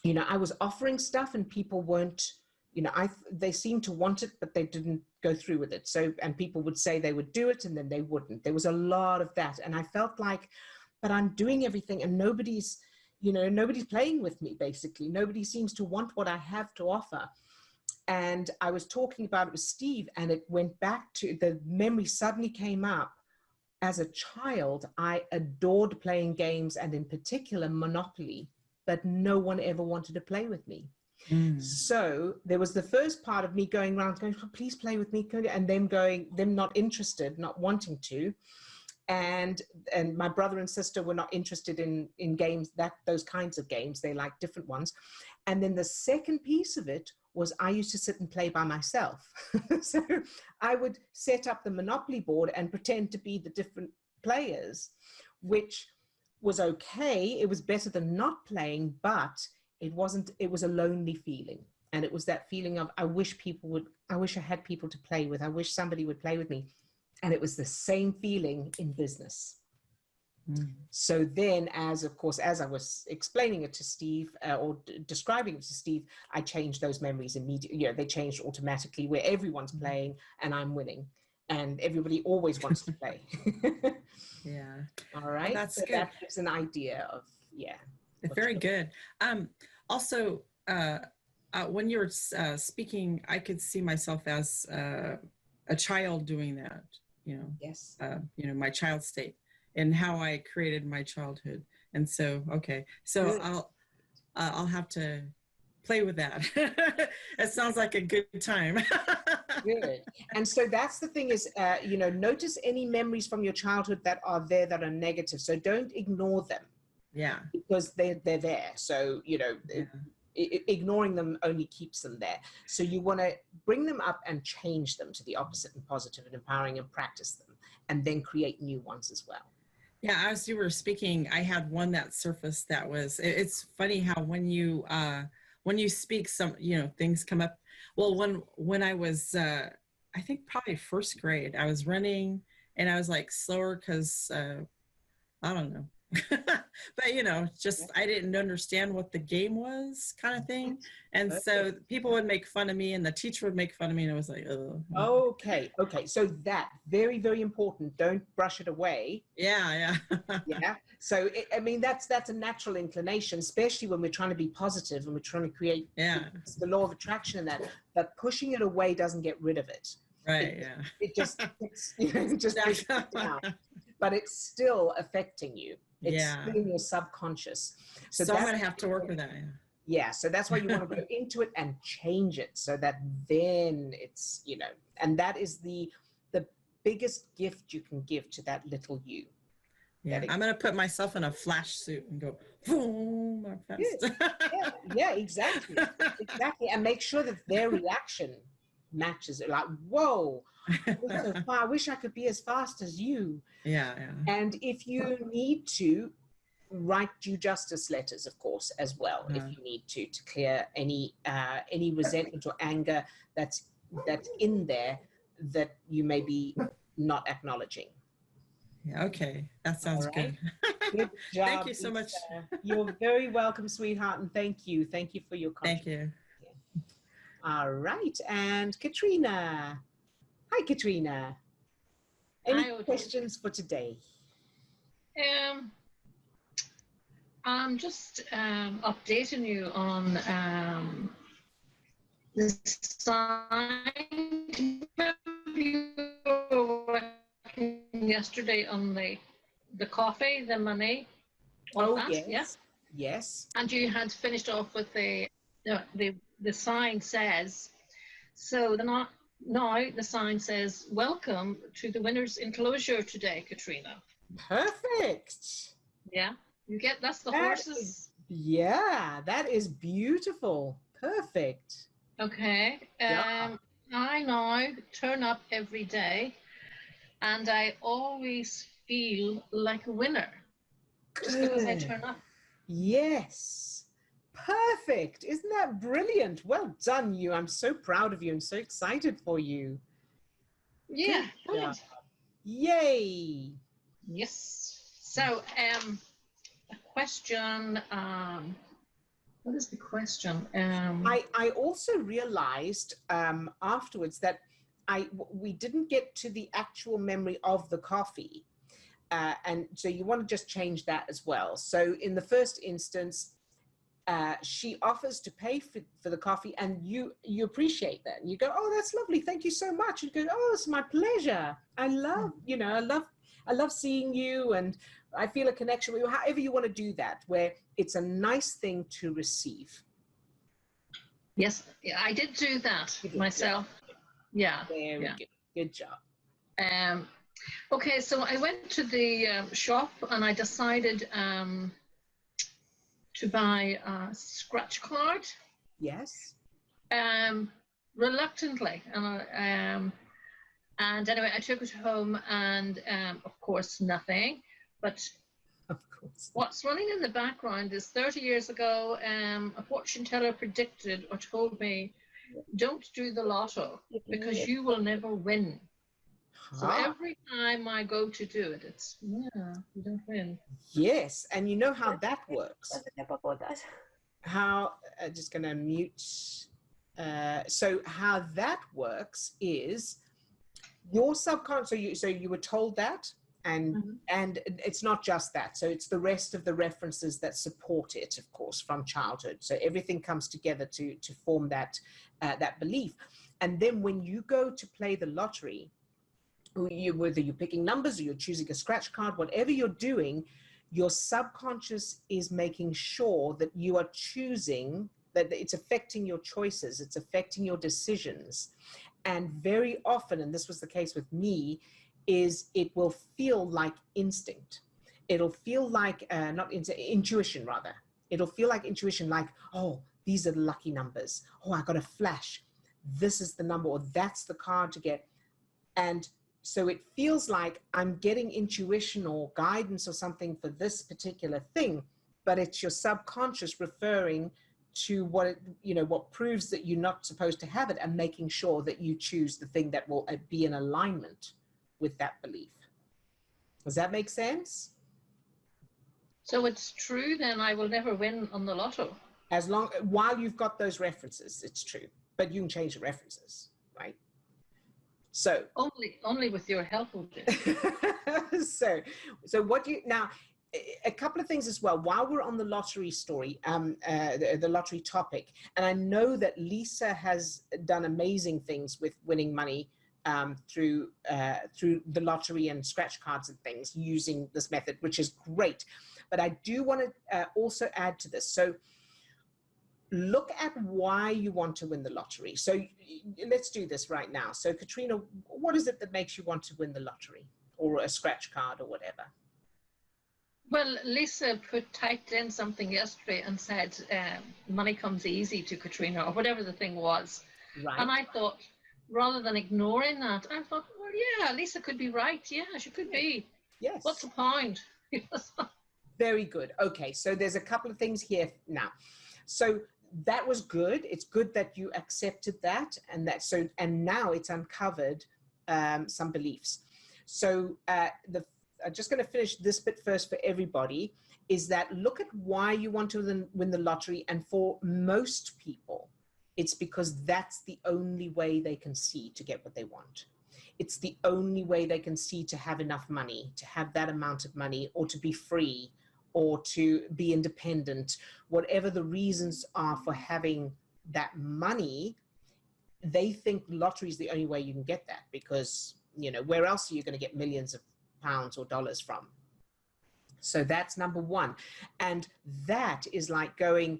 I was offering stuff and people weren't, they seemed to want it, but they didn't go through with it. So, and people would say they would do it and then they wouldn't. There was a lot of that. And I felt like, but I'm doing everything and nobody's playing with me, basically. Nobody seems to want what I have to offer. And I was talking about it with Steve, and it went back to, the memory suddenly came up. As a child, I adored playing games, and in particular Monopoly, but no one ever wanted to play with me. So there was the first part of me going around going, oh, please play with me, and them not interested, not wanting to. And my brother and sister were not interested in games, those kinds of games. They liked different ones. And then the second piece of it was I used to sit and play by myself. So I would set up the Monopoly board and pretend to be the different players, which was okay. It was better than not playing, but it was a lonely feeling. And it was that feeling of, I wish I had people to play with. I wish somebody would play with me. And it was the same feeling in business. So then, as I was explaining it to Steve or describing it to Steve, I changed those memories immediately. They changed automatically, where everyone's playing and I'm winning, and everybody always wants to play.
Yeah.
All right.
Well, that's
so
good.
That gives an idea of,
Very good. Also, when you were speaking, I could see myself as a child doing that.
Yes.
My child state and how I created my childhood. And so, okay, so good. I'll have to play with that. It sounds like a good time.
Good. And so that's the thing is, notice any memories from your childhood that are there that are negative. So don't ignore them.
Yeah.
Because they're there. So, ignoring them only keeps them there. So you want to bring them up and change them to the opposite and positive and empowering, and practice them, and then create new ones as well.
Yeah, as you were speaking, I had one that surfaced that was, it's funny how when you speak, some, things come up. Well, when I was I think probably first grade. I was running and I was like slower because I don't know. But you know, just I didn't understand what the game was, kind of thing. And so people would make fun of me and the teacher would make fun of me, and it was like, oh.
Okay. So that very, very important. Don't brush it away.
Yeah.
Yeah. So I mean, that's a natural inclination, especially when we're trying to be positive and we're trying to create the law of attraction and that. But pushing it away doesn't get rid of it.
Right.
It just pushes it down. But it's still affecting you. It's still in your subconscious.
So I'm going to have to work with that.
Yeah. So that's why you want to go into it and change it so that then it's, you know, and that is the biggest gift you can give to that little you.
Yeah. I'm going to put myself in a flash suit and go, boom,
yeah, exactly. And make sure that their reaction matches it. Like, whoa, so far. I wish I could be as fast as you.
Yeah.
And if you need to, write due justice letters, of course, as well, if you need to clear any resentment or anger that's in there that you may be not acknowledging.
Yeah, okay, that sounds good.
Good job.
Thank you so much.
You're very welcome, sweetheart, and thank you for your contribution.
Thank you.
All right, and Katrina. Hi, Katrina. Any questions for today?
I'm just updating you on the sign you were working yesterday on the coffee, the money.
Yes.
And you had finished off with the sign says, so now the sign says, welcome to the winner's enclosure today, Katrina.
Perfect.
Yeah. That's the horses.
That is beautiful. Perfect.
Okay. I now turn up every day and I always feel like a winner. Just because I turn up.
Yes. Perfect. Isn't that brilliant? Well done, you. I'm so proud of you. I'm so excited for you.
Yeah. Brilliant.
Yay.
Yes. So, a question, what is the question?
I also realized afterwards that we didn't get to the actual memory of the coffee. And so you want to just change that as well. So in the first instance, she offers to pay for the coffee and you appreciate that. And you go, oh, that's lovely. Thank you so much. And you go, oh, it's my pleasure. I love seeing you and I feel a connection with you, however you want to do that, where it's a nice thing to receive.
Yes, I did do that myself. Yeah.
Very good. Good job.
Okay, so I went to the shop and I decided to buy a scratch card.
Yes.
Reluctantly, and anyway, I took it home, and of course nothing. But
of course,
what's running in the background is 30 years ago, a fortune teller predicted or told me, "Don't do the lotto because you will never win." So every time I go to do it, it's you don't win.
Yes, and you know how that works. How just gonna mute. So how that works is your subconscious. So you were told that, and it's not just that. So it's the rest of the references that support it, of course, from childhood. So everything comes together to form that that belief. And then when you go to play the lottery, whether you're picking numbers or you're choosing a scratch card, whatever you're doing, your subconscious is making sure that you are choosing, that it's affecting your choices, it's affecting your decisions. And very often, and this was the case with me, is it will feel like instinct. It'll feel like, intuition rather. It'll feel like intuition, like, oh, these are the lucky numbers. Oh, I got a flash. This is the number, or that's the card to get. And so it feels like I'm getting intuition or guidance or something for this particular thing, but it's your subconscious referring to what it, what proves that you're not supposed to have it, and making sure that you choose the thing that will be in alignment with that belief. Does that make sense?
So it's true then I will never win on the lotto?
While you've got those references, it's true, but you can change the references, right? So
only with your help, Odille.
so what you now, a couple of things as well while we're on the lottery story, the lottery topic, and I know that Lisa has done amazing things with winning money through the lottery and scratch cards and things using this method, which is great. But I do want to also add to this. So look at why you want to win the lottery. So let's do this right now. So Katrina, what is it that makes you want to win the lottery or a scratch card or whatever?
Well, Lisa typed in something yesterday and said, money comes easy to Katrina, or whatever the thing was.
Right.
And I thought, rather than ignoring that, I thought, well, yeah, Lisa could be right. Yeah, she could be.
Yes.
What's the point?
Very good. Okay, so there's a couple of things here now. So that was good. It's good that you accepted that, and now it's uncovered some beliefs. So I'm just going to finish this bit first for everybody, is that look at why you want to win the lottery. And for most people, it's because that's the only way they can see to get what they want. It's the only way they can see to have enough money, to have that amount of money, or to be free, or to be independent. Whatever the reasons are for having that money, they think lottery is the only way you can get that, because, where else are you going to get millions of pounds or dollars from? So that's number one. And that is like going,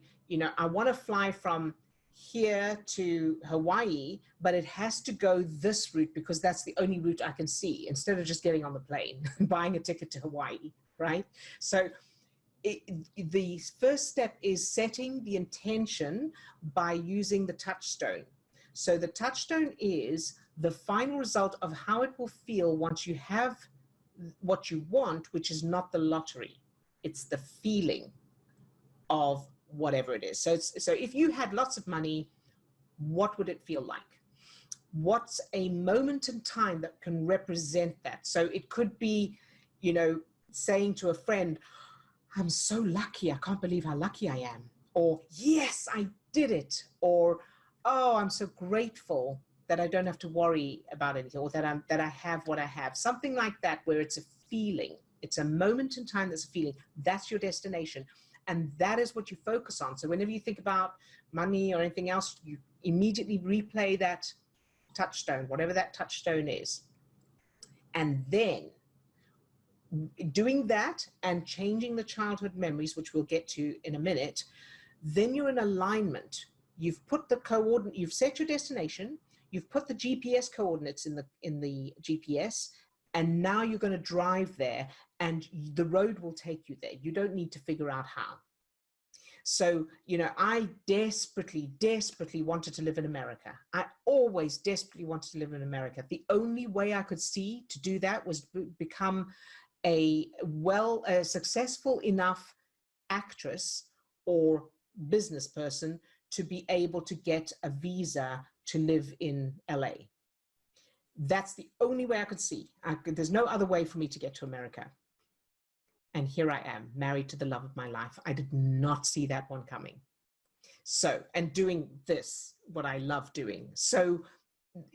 I want to fly from here to Hawaii, but it has to go this route because that's the only route I can see, instead of just getting on the plane and buying a ticket to Hawaii, right? So the first step is setting the intention by using the touchstone. So the touchstone is the final result of how it will feel once you have what you want, which is not the lottery. It's the feeling of whatever it is. So if you had lots of money, what would it feel like? What's a moment in time that can represent that? So it could be, saying to a friend, I'm so lucky, I can't believe how lucky I am. Or, yes, I did it. Or, oh, I'm so grateful that I don't have to worry about anything, or that I have what I have. Something like that, where it's a feeling. It's a moment in time that's a feeling. That's your destination. And that is what you focus on. So whenever you think about money or anything else, you immediately replay that touchstone, whatever that touchstone is. And then doing that and changing the childhood memories, which we'll get to in a minute, then you're in alignment. You've put the coordinate, you've set your destination, you've put the GPS coordinates in the GPS, and now you're going to drive there, and the road will take you there. You don't need to figure out how. So, I desperately wanted to live in America. I always desperately wanted to live in America. The only way I could see to do that was become a successful enough actress or business person to be able to get a visa to live in LA. That's the only way I could see. There's no other way for me to get to America. And here I am, married to the love of my life. I did not see that one coming. So, and doing this, what I love doing. So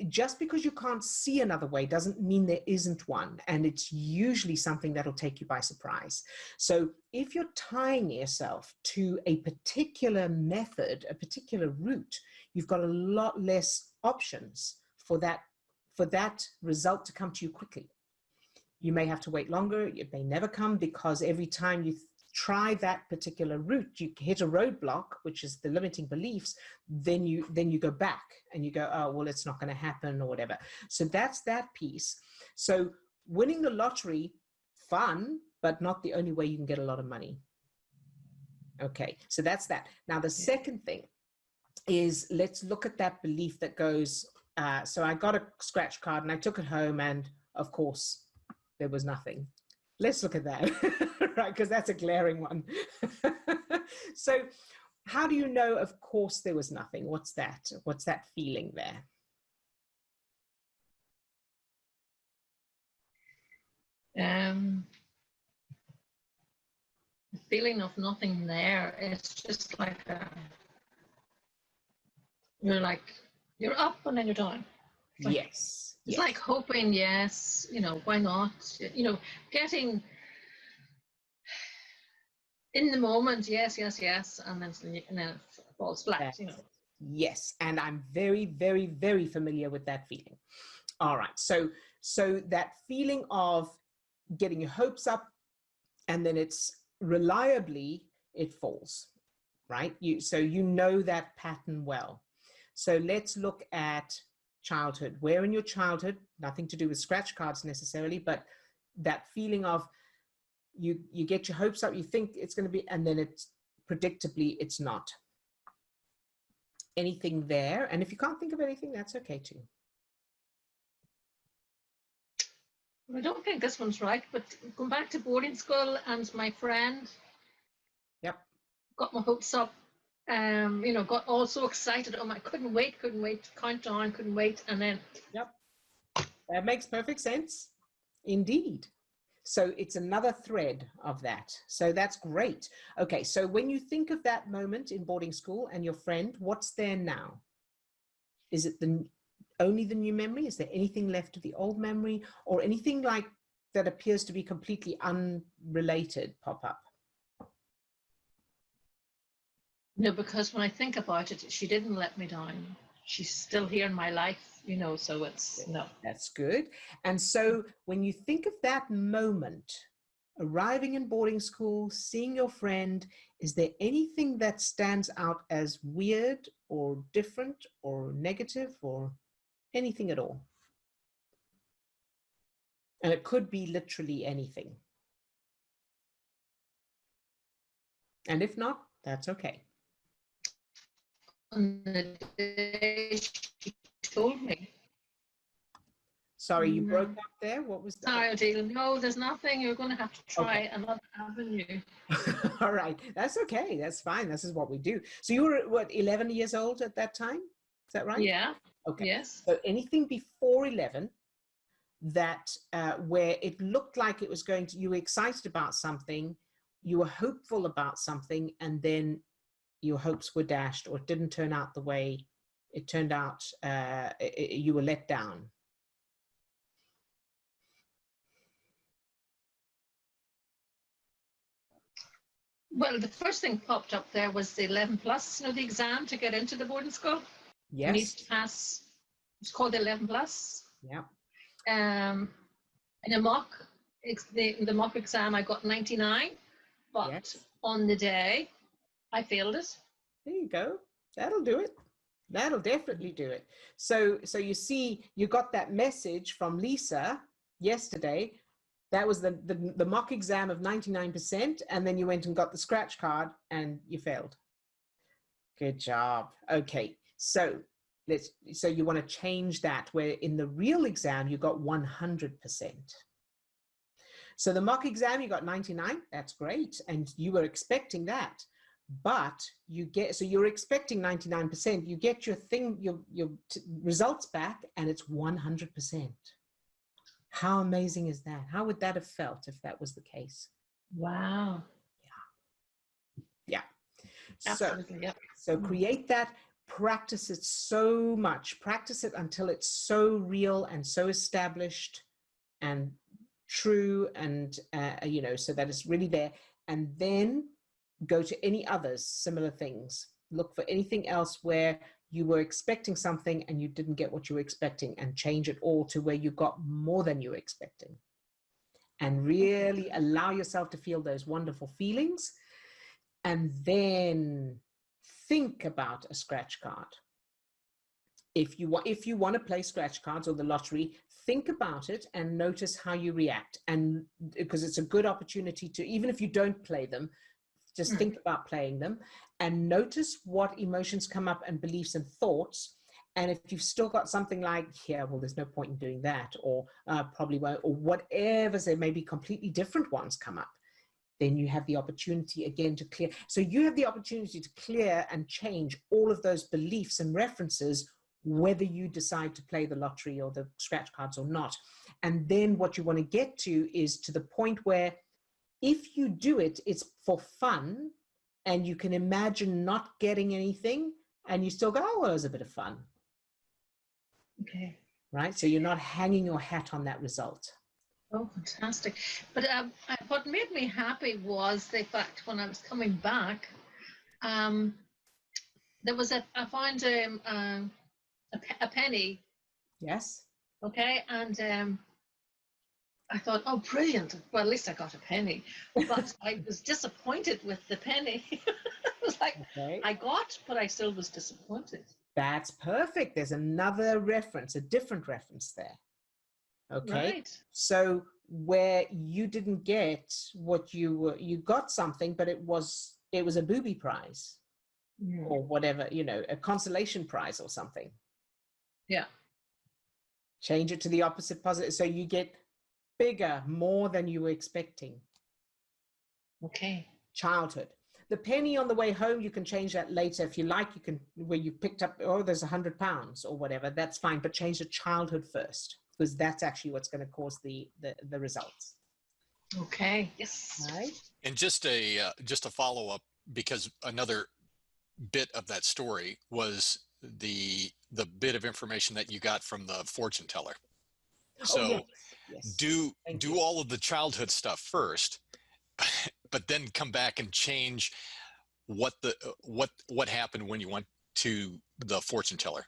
just because you can't see another way doesn't mean there isn't one. And it's usually something that'll take you by surprise. So if you're tying yourself to a particular method, a particular route, you've got a lot less options for that result to come to you quickly. You may have to wait longer. It may never come, because every time you try that particular route, you hit a roadblock, which is the limiting beliefs, then you go back and you go, oh, well, it's not going to happen or whatever. So that's that piece. So winning the lottery, fun, but not the only way you can get a lot of money. Okay, so that's that. Now, the second thing is, let's look at that belief that goes, so I got a scratch card and I took it home, and of course, there was nothing. Let's look at that, right? Because that's a glaring one. So how do you know, of course, there was nothing? What's that? What's that feeling there?
The feeling of nothing there. It's just like you're up and then you're down.
Yes.
It's like hoping, yes, why not? Getting in the moment, yes, and then it falls flat.
Yes, and I'm very, very, very familiar with that feeling. All right, so that feeling of getting your hopes up, and then it's reliably it falls, right? So you know that pattern well. So let's look at childhood. Where in your childhood, nothing to do with scratch cards necessarily, but that feeling of you get your hopes up, you think it's going to be, and then it's predictably it's not. Anything there? And if you can't think of anything, that's okay too.
I don't think this one's right, but going back to boarding school and my friend, got my hopes up, got all so excited. Oh, I couldn't wait, count down, couldn't wait, and then.
That makes perfect sense, indeed. So it's another thread of that. So that's great. Okay, so when you think of that moment in boarding school and your friend, what's there now? Is it only the new memory? Is there anything left of the old memory, or anything like that appears to be completely unrelated pop up?
No, because when I think about it, she didn't let me down. She's still here in my life, so it's no.
That's good. And so when you think of that moment, arriving in boarding school, seeing your friend, is there anything that stands out as weird or different or negative or anything at all? And it could be literally anything. And if not, that's okay.
On the day she told me.
Sorry, you broke up there. What was that?
Sorry, Odille. No, there's nothing. You're going to have to try another avenue.
All right. That's okay. That's fine. This is what we do. So you were, what, 11 years old at that time? Is that right?
Yeah.
Okay.
Yes.
So anything before 11 that where it looked like it was going to, you were excited about something, you were hopeful about something, and then your hopes were dashed, or it didn't turn out the way it turned out, you were let down.
Well, the first thing popped up there was the 11 plus, the exam to get into the boarding school.
Yes.
You need to pass, it's called the 11 plus.
Yeah.
In a mock, the mock exam, I got 99, but on the day, I failed it.
There you go. That'll do it. That'll definitely do it. So you see, you got that message from Lisa yesterday. That was the mock exam of 99%, and then you went and got the scratch card and you failed. Good job. Okay, so you want to change that, where in the real exam you got 100%. So the mock exam you got 99. That's great, and you were expecting that. But you're expecting 99%. You get your results back, and it's 100%. How amazing is that? How would that have felt if that was the case?
Wow.
Yeah.
Absolutely. Yeah.
So create that, practice it so much, practice it until it's so real and so established and true, and so that it's really there. And then go to any others, similar things. Look for anything else where you were expecting something and you didn't get what you were expecting, and change it all to where you got more than you were expecting. And really allow yourself to feel those wonderful feelings. And then think about a scratch card. If you want to play scratch cards or the lottery, think about it and notice how you react. And because it's a good opportunity to, even if you don't play them, just think about playing them and notice what emotions come up and beliefs and thoughts. And if you've still got something like, yeah, well, there's no point in doing that, or probably won't, or whatever, there may be completely different ones come up. then you have the opportunity again to clear. So you have the opportunity to clear and change all of those beliefs and references, whether you decide to play the lottery or the scratch cards or not. And then what you want to get to is to the point where if you do it, it's for fun and you can imagine not getting anything and you still go, oh, well, it was a bit of fun.
Okay.
Right? So you're not hanging your hat on that result.
Oh, fantastic. But what made me happy was the fact when I was coming back, there was I found a penny.
Yes.
Okay. And I thought, oh, brilliant. Well, at least I got a penny. But I was disappointed with the penny. It was like, okay. I got, but I still was disappointed.
That's perfect. There's another reference, a different reference there. Okay.
Right.
So where you didn't get what you got something, but it was a booby prize or whatever, a consolation prize or something.
Yeah.
Change it to the opposite positive. So you get bigger, more than you were expecting.
Okay.
Childhood. The penny on the way home, you can change that later. If you like, you can, where you picked up, oh, there's £100 or whatever, that's fine, but change the childhood first, because that's actually what's going to cause the results.
Okay. Yes.
Right.
And just a follow-up, because another bit of that story was the bit of information that you got from the fortune teller. So
yes.
do all of the childhood stuff first, but then come back and change what happened when you went to the fortune teller.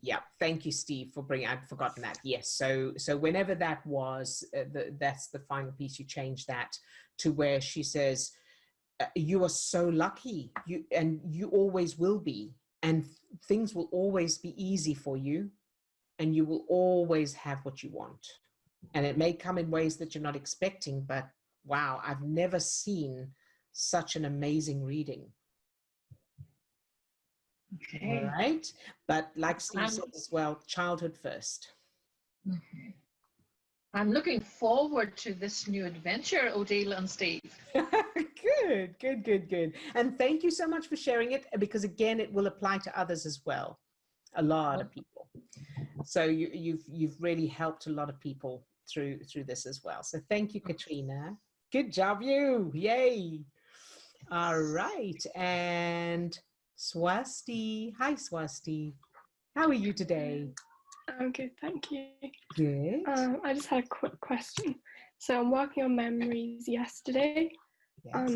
Yeah, thank you, Steve, for bringing. I'd forgotten that. Yes, so whenever that was, that's the final piece. You change that to where she says, "You are so lucky, you always will be, and things will always be easy for you, and you will always have what you want, and it may come in ways that you're not expecting, but wow, I've never seen such an amazing reading."
Okay.
All right. But like Steve said as well, childhood first.
Okay. I'm looking forward to this new adventure, Odille and Steve.
Good. And thank you so much for sharing it, because again, it will apply to others as well. A lot of people. So you've really helped a lot of people through this as well. So thank you, Katrina. Good job, you. Yay. All right. And Swasti. Hi, Swasti. How are you today?
I'm good, thank you.
Good.
I just had a quick question. So I'm working on memories yesterday. Yes.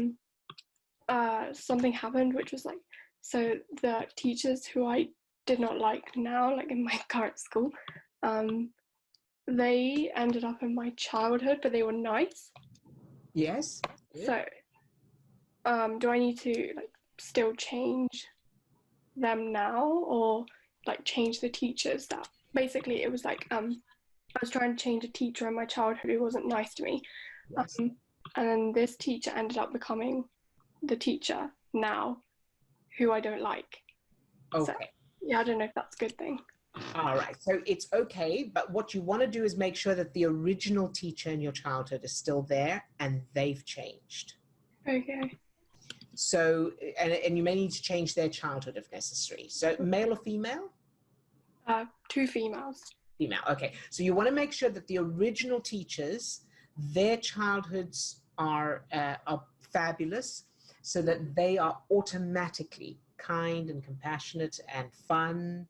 Something happened, which was like, so the teachers who I did not like now, like in my current school, they ended up in my childhood, but they were nice.
Yes.
So, do I need to like still change them now, or like change the teachers? That basically it was like I was trying to change a teacher in my childhood who wasn't nice to me. Yes. And then this teacher ended up becoming the teacher now who I don't like.
Okay.
So, yeah, I don't know if that's a good thing.
All right, so it's okay, but what you want to do is make sure that the original teacher in your childhood is still there and they've changed.
Okay.
So, and you may need to change their childhood if necessary. So male or female?
2 females.
Female, okay. So you want to make sure that the original teachers, their childhoods are fabulous, so that they are automatically kind and compassionate and fun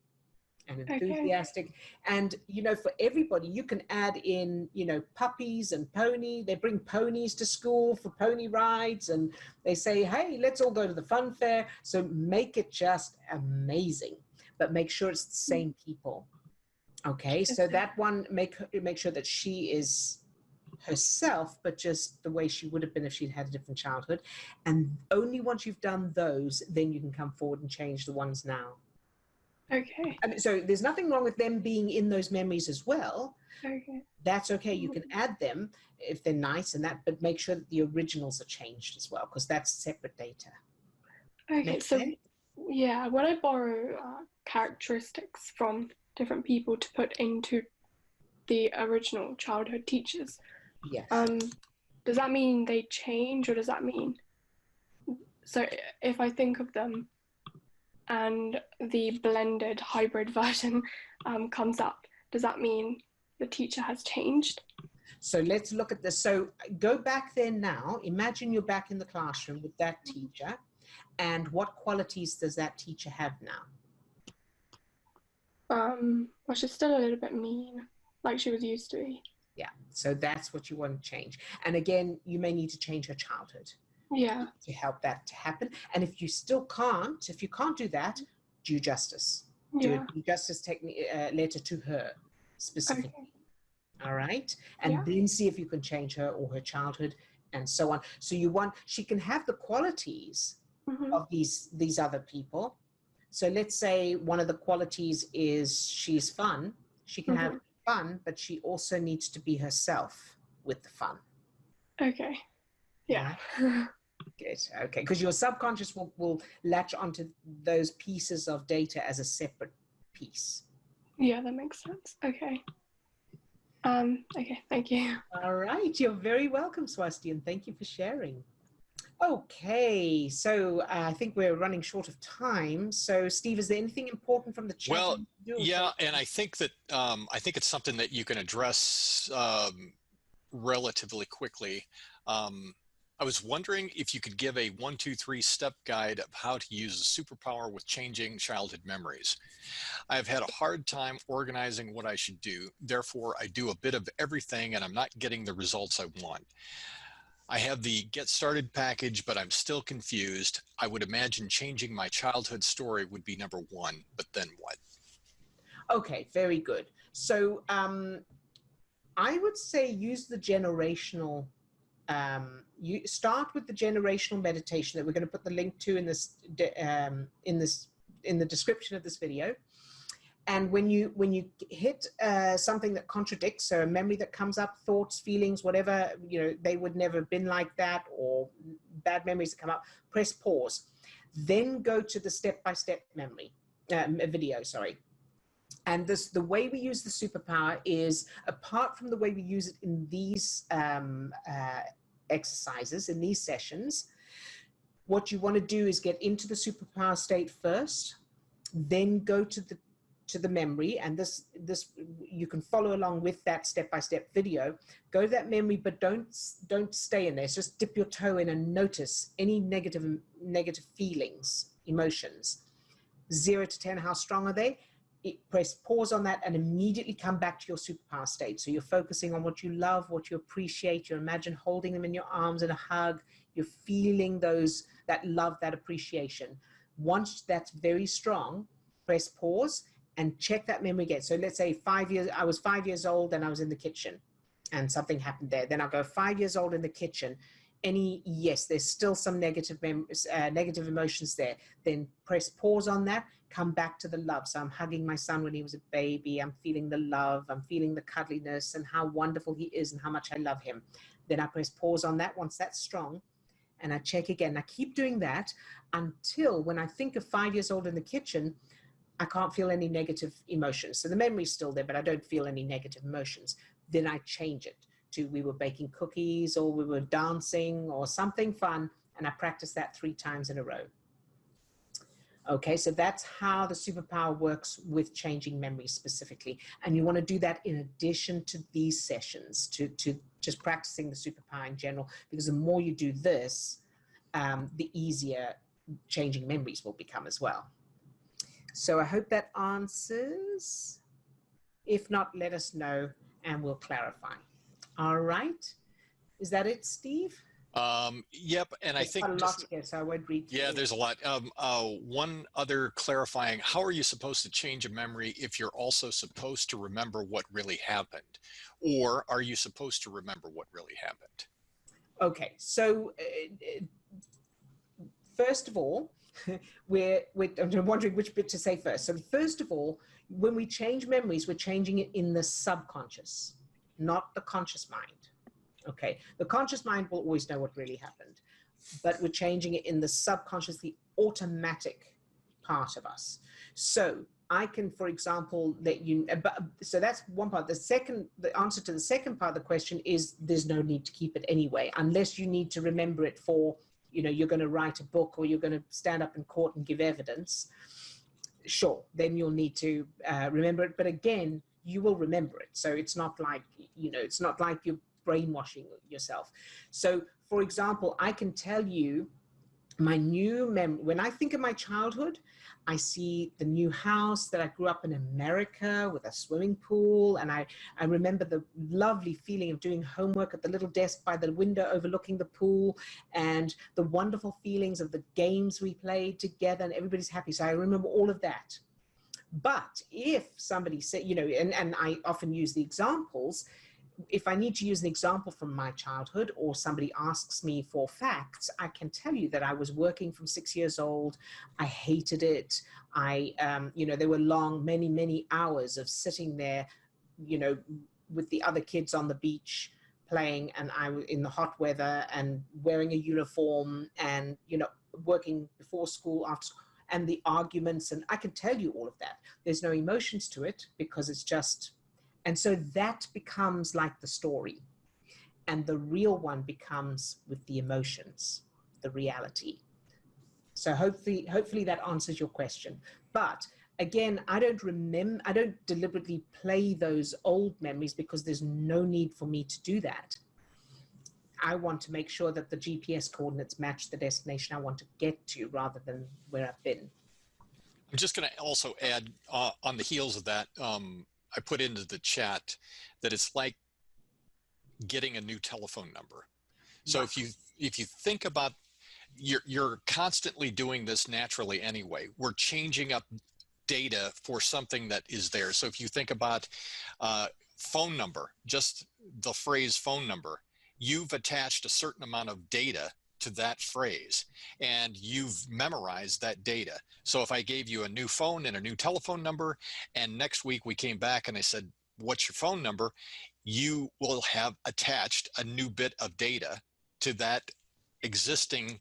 and enthusiastic. Okay. And, for everybody, you can add in, puppies and pony. They bring ponies to school for pony rides, and they say, hey, let's all go to the fun fair. So make it just amazing, but make sure it's the same people. Okay, so that one, make sure that she is herself, but just the way she would have been if she'd had a different childhood. And only once you've done those, then you can come forward and change the ones now.
Okay.
So there's nothing wrong with them being in those memories as well.
Okay.
That's okay. You can add them if they're nice and that, but make sure that the originals are changed as well, because that's separate data.
Okay.
Make
so
sense?
Yeah, when I borrow characteristics from different people to put into the original childhood teachers,
yes.
does that mean they change, or does that mean, so if I think of them and the blended hybrid version comes up, does that mean the teacher has changed?
So let's look at this. So go back there now. Imagine you're back in the classroom with that teacher. And what qualities does that teacher have now?
Well, she's still a little bit mean, like she was used to be.
Yeah, so that's what you want to change. And again, you may need to change her childhood.
Yeah.
To help that to happen. And if you still can't, if you can't do that, do justice. Do a due justice letter to her specifically. Okay. All right. And then see if you can change her or her childhood and so on. So she can have the qualities of these other people. So let's say one of the qualities is she's fun. She can have fun, but she also needs to be herself with the fun.
Okay. Yeah.
Good. Okay. Because your subconscious will latch onto those pieces of data as a separate piece.
Yeah, that makes sense. Okay. Okay, thank you.
All right. You're very welcome, Swasti, and thank you for sharing. Okay, so I think we're running short of time. So, Steve, is there anything important from the chat?
Well, yeah, and I think that I think it's something that you can address relatively quickly. I was wondering if you could give a 1, 2, 3 step guide of how to use the superpower with changing childhood memories. I've had a hard time organizing what I should do. Therefore, I do a bit of everything and I'm not getting the results I want. I have the Get Started package, but I'm still confused. I would imagine changing my childhood story would be number 1, but then what?
Okay, very good. So I would say use the generational, you start with the generational meditation that we're going to put the link to in the description of this video. And when you hit something that contradicts, so a memory that comes up, thoughts, feelings, whatever, they would never have been like that, or bad memories that come up, press pause. Then go to the step-by-step video, sorry. And the way we use the superpower is, apart from the way we use it in these exercises, in these sessions, what you want to do is get into the superpower state first, then go to the memory, and this you can follow along with that step-by-step video. Go to that memory, but don't stay in there. Just dip your toe in and notice any negative feelings, emotions. 0 to 10, how strong are they? Press pause on that and immediately come back to your superpower state. So you're focusing on what you love, what you appreciate. You imagine holding them in your arms in a hug. You're feeling that love, that appreciation. Once that's very strong, press pause and check that memory again. So let's say I was 5 years old and I was in the kitchen and something happened there. Then I'll go 5 years old in the kitchen. Yes, there's still some negative emotions there. Then press pause on that, come back to the love. So I'm hugging my son when he was a baby. I'm feeling the love. I'm feeling the cuddliness and how wonderful he is and how much I love him. Then I press pause on that once that's strong. And I check again. I keep doing that until when I think of 5 years old in the kitchen, I can't feel any negative emotions. So the memory's still there, but I don't feel any negative emotions. Then I change it to we were baking cookies or we were dancing or something fun, and I practice that 3 times in a row. Okay, so that's how the superpower works with changing memories specifically. And you want to do that in addition to these sessions, to just practicing the superpower in general, because the more you do this, the easier changing memories will become as well. So I hope that answers. If not, let us know and we'll clarify. All right. Is that it, Steve?
Yep. And
there's
I think
a lot here, so I won't read through.
Yeah, there's a lot. One other clarifying, how are you supposed to change a memory if you're also supposed to remember what really happened? Or are you supposed to remember what really happened?
Okay, so first of all, I'm wondering which bit to say first. So first of all, when we change memories, we're changing it in the subconscious, not the conscious mind. Okay, the conscious mind will always know what really happened, but we're changing it in the subconscious, the automatic part of us. So I can, for example, let you, so that's one part. The answer to the second part of the question is there's no need to keep it anyway, unless you need to remember it for, you know, you're going to write a book or you're going to stand up in court and give evidence. Sure, then you'll need to remember it. But again, you will remember it. So it's not like, you know, it's not like you're brainwashing yourself. So, for example, I can tell you my new memory. When I think of my childhood, I see the new house that I grew up in America with a swimming pool. And I remember the lovely feeling of doing homework at the little desk by the window overlooking the pool, and the wonderful feelings of the games we played together and everybody's happy. So I remember all of that. But if somebody said, you know, and I often use the examples, if I need to use an example from my childhood or somebody asks me for facts, I can tell you that I was working from 6 years old. I hated it. You know, there were long, many, many hours of sitting there, you know, with the other kids on the beach playing, and I was in the hot weather and wearing a uniform and, you know, working before school, after school, and the arguments. And I can tell you all of that. There's no emotions to it because it's just. And so that becomes like the story, and the real one becomes with the emotions, the reality. So hopefully that answers your question. But again, I don't deliberately play those old memories because there's no need for me to do that. I want to make sure that the GPS coordinates match the destination I want to get to rather than where I've been.
I'm just going to also add on the heels of that, I put into the chat that it's like getting a new telephone number. So if you think about, you're constantly doing this naturally anyway. We're changing up data for something that is there. So if you think about phone number, just the phrase phone number, you've attached a certain amount of data to that phrase and you've memorized that data. So if I gave you a new phone and a new telephone number, and next week we came back and I said, what's your phone number? You will have attached a new bit of data to that existing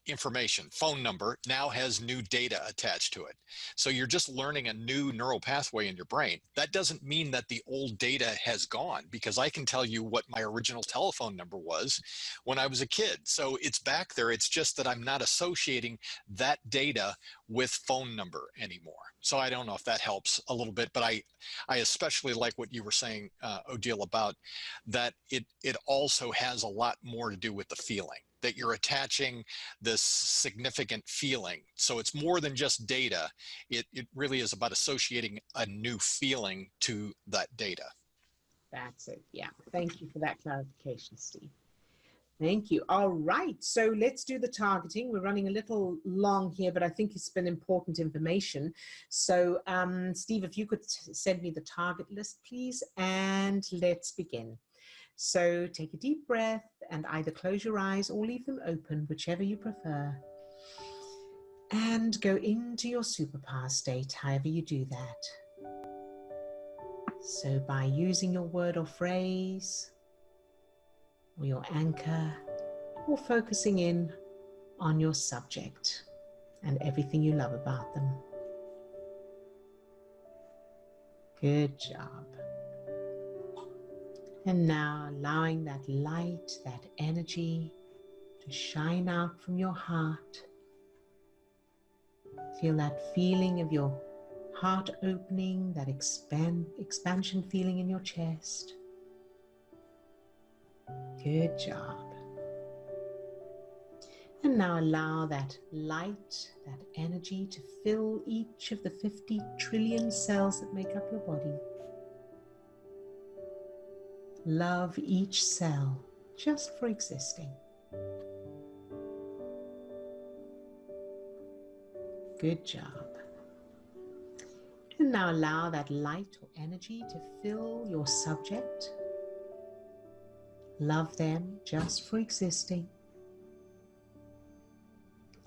information. Phone number now has new data attached to it. So you're just learning a new neural pathway in your brain. That doesn't mean that the old data has gone, because I can tell you what my original telephone number was when I was a kid. So it's back there. It's just that I'm not associating that data with phone number anymore. So I don't know if that helps a little bit, but I especially like what you were saying, Odille, about that it also has a lot more to do with the feeling, that you're attaching this significant feeling. So it's more than just data. It really is about associating a new feeling to that data.
That's it. Yeah. Thank you for that clarification, Steve. Thank you. All right. So let's do the targeting. We're running a little long here, but I think it's been important information. So Steve, if you could send me the target list, please, and let's begin. So take a deep breath and either close your eyes or leave them open, whichever you prefer. And go into your superpower state, however you do that. So by using your word or phrase, or your anchor, or focusing in on your subject and everything you love about them. Good job. And now allowing that light, that energy to shine out from your heart. Feel that feeling of your heart opening, that expansion feeling in your chest. Good job. And now allow that light, that energy to fill each of the 50 trillion cells that make up your body. Love each cell just for existing. Good job. And now allow that light or energy to fill your subject. Love them just for existing.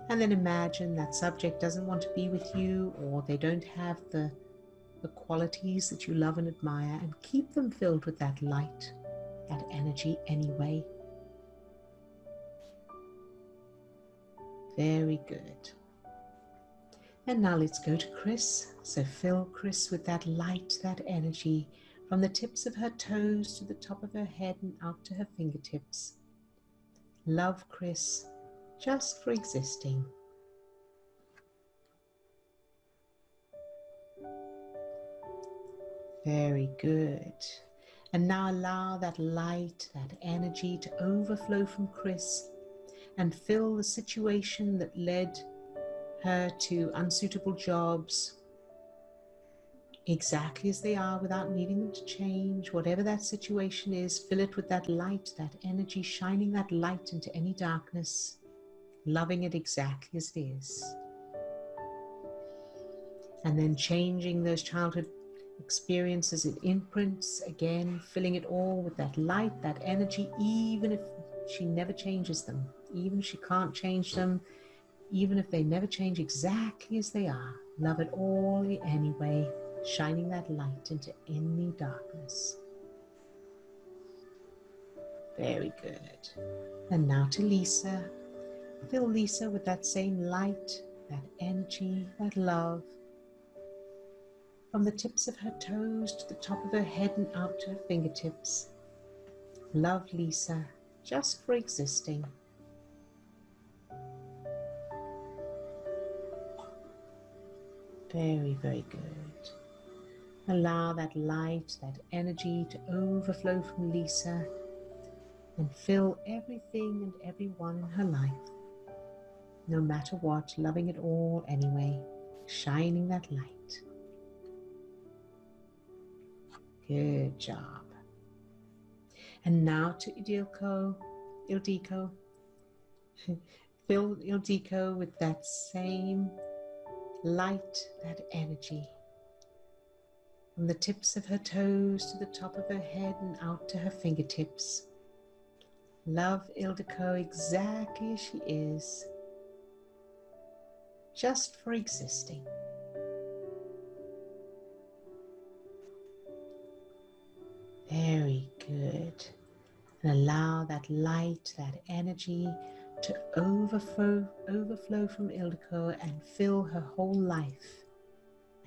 And then imagine that subject doesn't want to be with you, or they don't have the qualities that you love and admire, and keep them filled with that light, that energy anyway. Very good. And now let's go to Chris. So fill Chris with that light, that energy, from the tips of her toes to the top of her head and out to her fingertips. Love Chris, just for existing. Very good. And now allow that light, that energy to overflow from Chris and fill the situation that led her to unsuitable jobs exactly as they are without needing them to change. Whatever that situation is, fill it with that light, that energy, shining that light into any darkness, loving it exactly as it is. And then changing those childhood experiences in imprints, again, filling it all with that light, that energy, even if she never changes them, even if she can't change them, even if they never change exactly as they are. Love it all anyway, shining that light into any darkness. Very good. And now to Lisa. Fill Lisa with that same light, that energy, that love, from the tips of her toes to the top of her head and out to her fingertips. Love Lisa, just for existing. Very, very good. Allow that light, that energy to overflow from Lisa and fill everything and everyone in her life. No matter what, loving it all anyway, shining that light. Good job. And now to Ildiko. Fill Ildiko with that same light, that energy. From the tips of her toes to the top of her head and out to her fingertips. Love Ildiko exactly as she is, just for existing. Very good. And allow that light, that energy to overflow from Ildiko and fill her whole life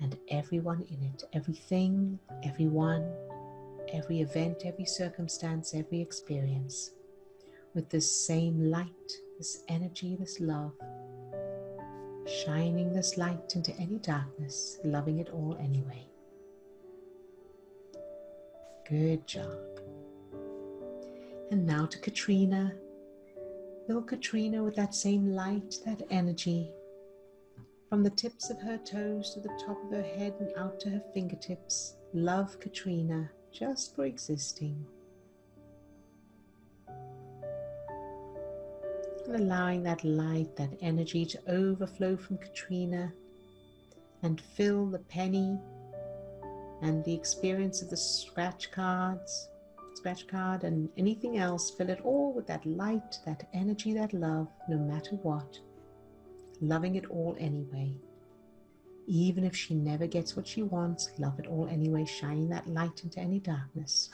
and everyone in it, everything, everyone, every event, every circumstance, every experience, with this same light, this energy, this love, shining this light into any darkness, loving it all anyway. Good job. And now to Katrina. Fill Katrina with that same light, that energy, from the tips of her toes to the top of her head and out to her fingertips. Love Katrina, just for existing. And allowing that light, that energy to overflow from Katrina and fill the penny and the experience of the scratch card and anything else. Fill it all with that light, that energy, that love, no matter what. Loving it all anyway. Even if she never gets what she wants, love it all anyway, shining that light into any darkness.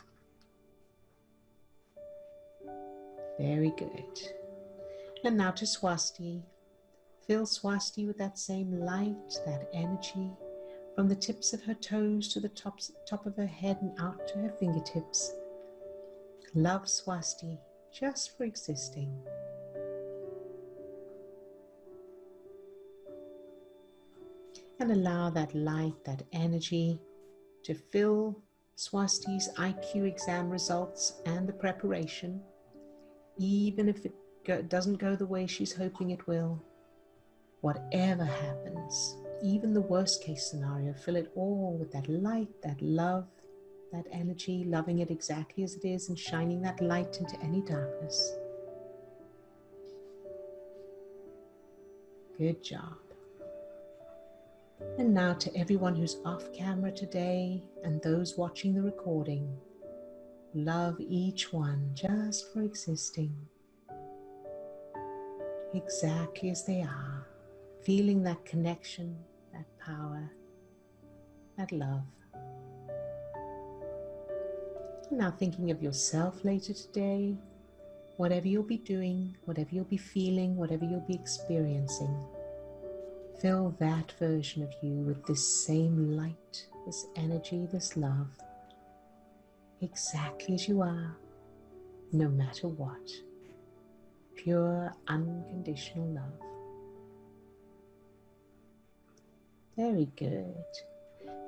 Very good. And now to Swasti. Fill Swasti with that same light, that energy, from the tips of her toes to the top of her head and out to her fingertips. Love Swasti, just for existing. And allow that light, that energy to fill Swasti's IQ exam results and the preparation, even if it doesn't go the way she's hoping it will. Whatever happens, even the worst case scenario, fill it all with that light, that love, that energy, loving it exactly as it is and shining that light into any darkness. Good job. And now to everyone who's off camera today and those watching the recording, love each one just for existing, exactly as they are, feeling that connection, that power, that love. Now thinking of yourself later today, whatever you'll be doing, whatever you'll be feeling, whatever you'll be experiencing, Fill that version of you with this same light, this energy, this love, exactly as you are, no matter what. Pure, unconditional love. Very good.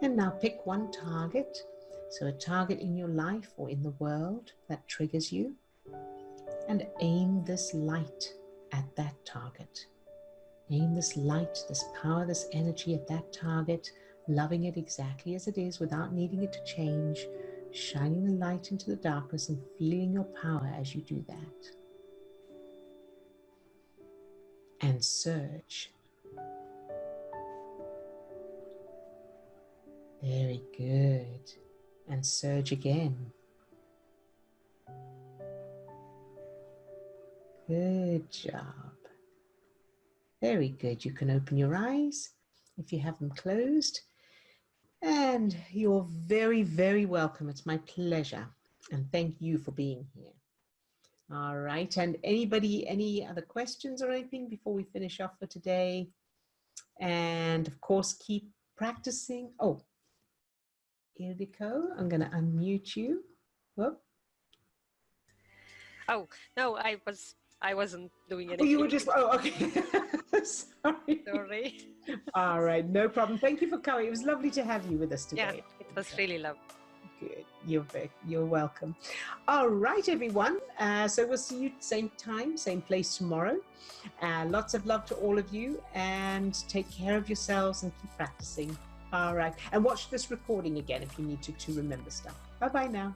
And now pick one target. So a target in your life or in the world that triggers you, and aim this light at that target. Aim this light, this power, this energy at that target, loving it exactly as it is without needing it to change, shining the light into the darkness and feeling your power as you do that. And surge. Very good. And surge again. Good job. Very good. You can open your eyes if you have them closed. And you're very, very welcome. It's my pleasure. And thank you for being here. All right. And anybody, any other questions or anything before we finish off for today? And of course, keep practicing. Oh, Ildiko, I'm going to unmute you. Whoop.
Oh, no, I wasn't doing anything.
Oh, you were just, oh, okay.
Sorry.
All right, no problem. Thank you for coming. It was lovely to have you with us today.
Yeah, it was really lovely.
Good. You're welcome. All right, everyone. So we'll see you same time, same place tomorrow. Lots of love to all of you, and take care of yourselves and keep practicing. All right. And watch this recording again if you need to remember stuff. Bye-bye now.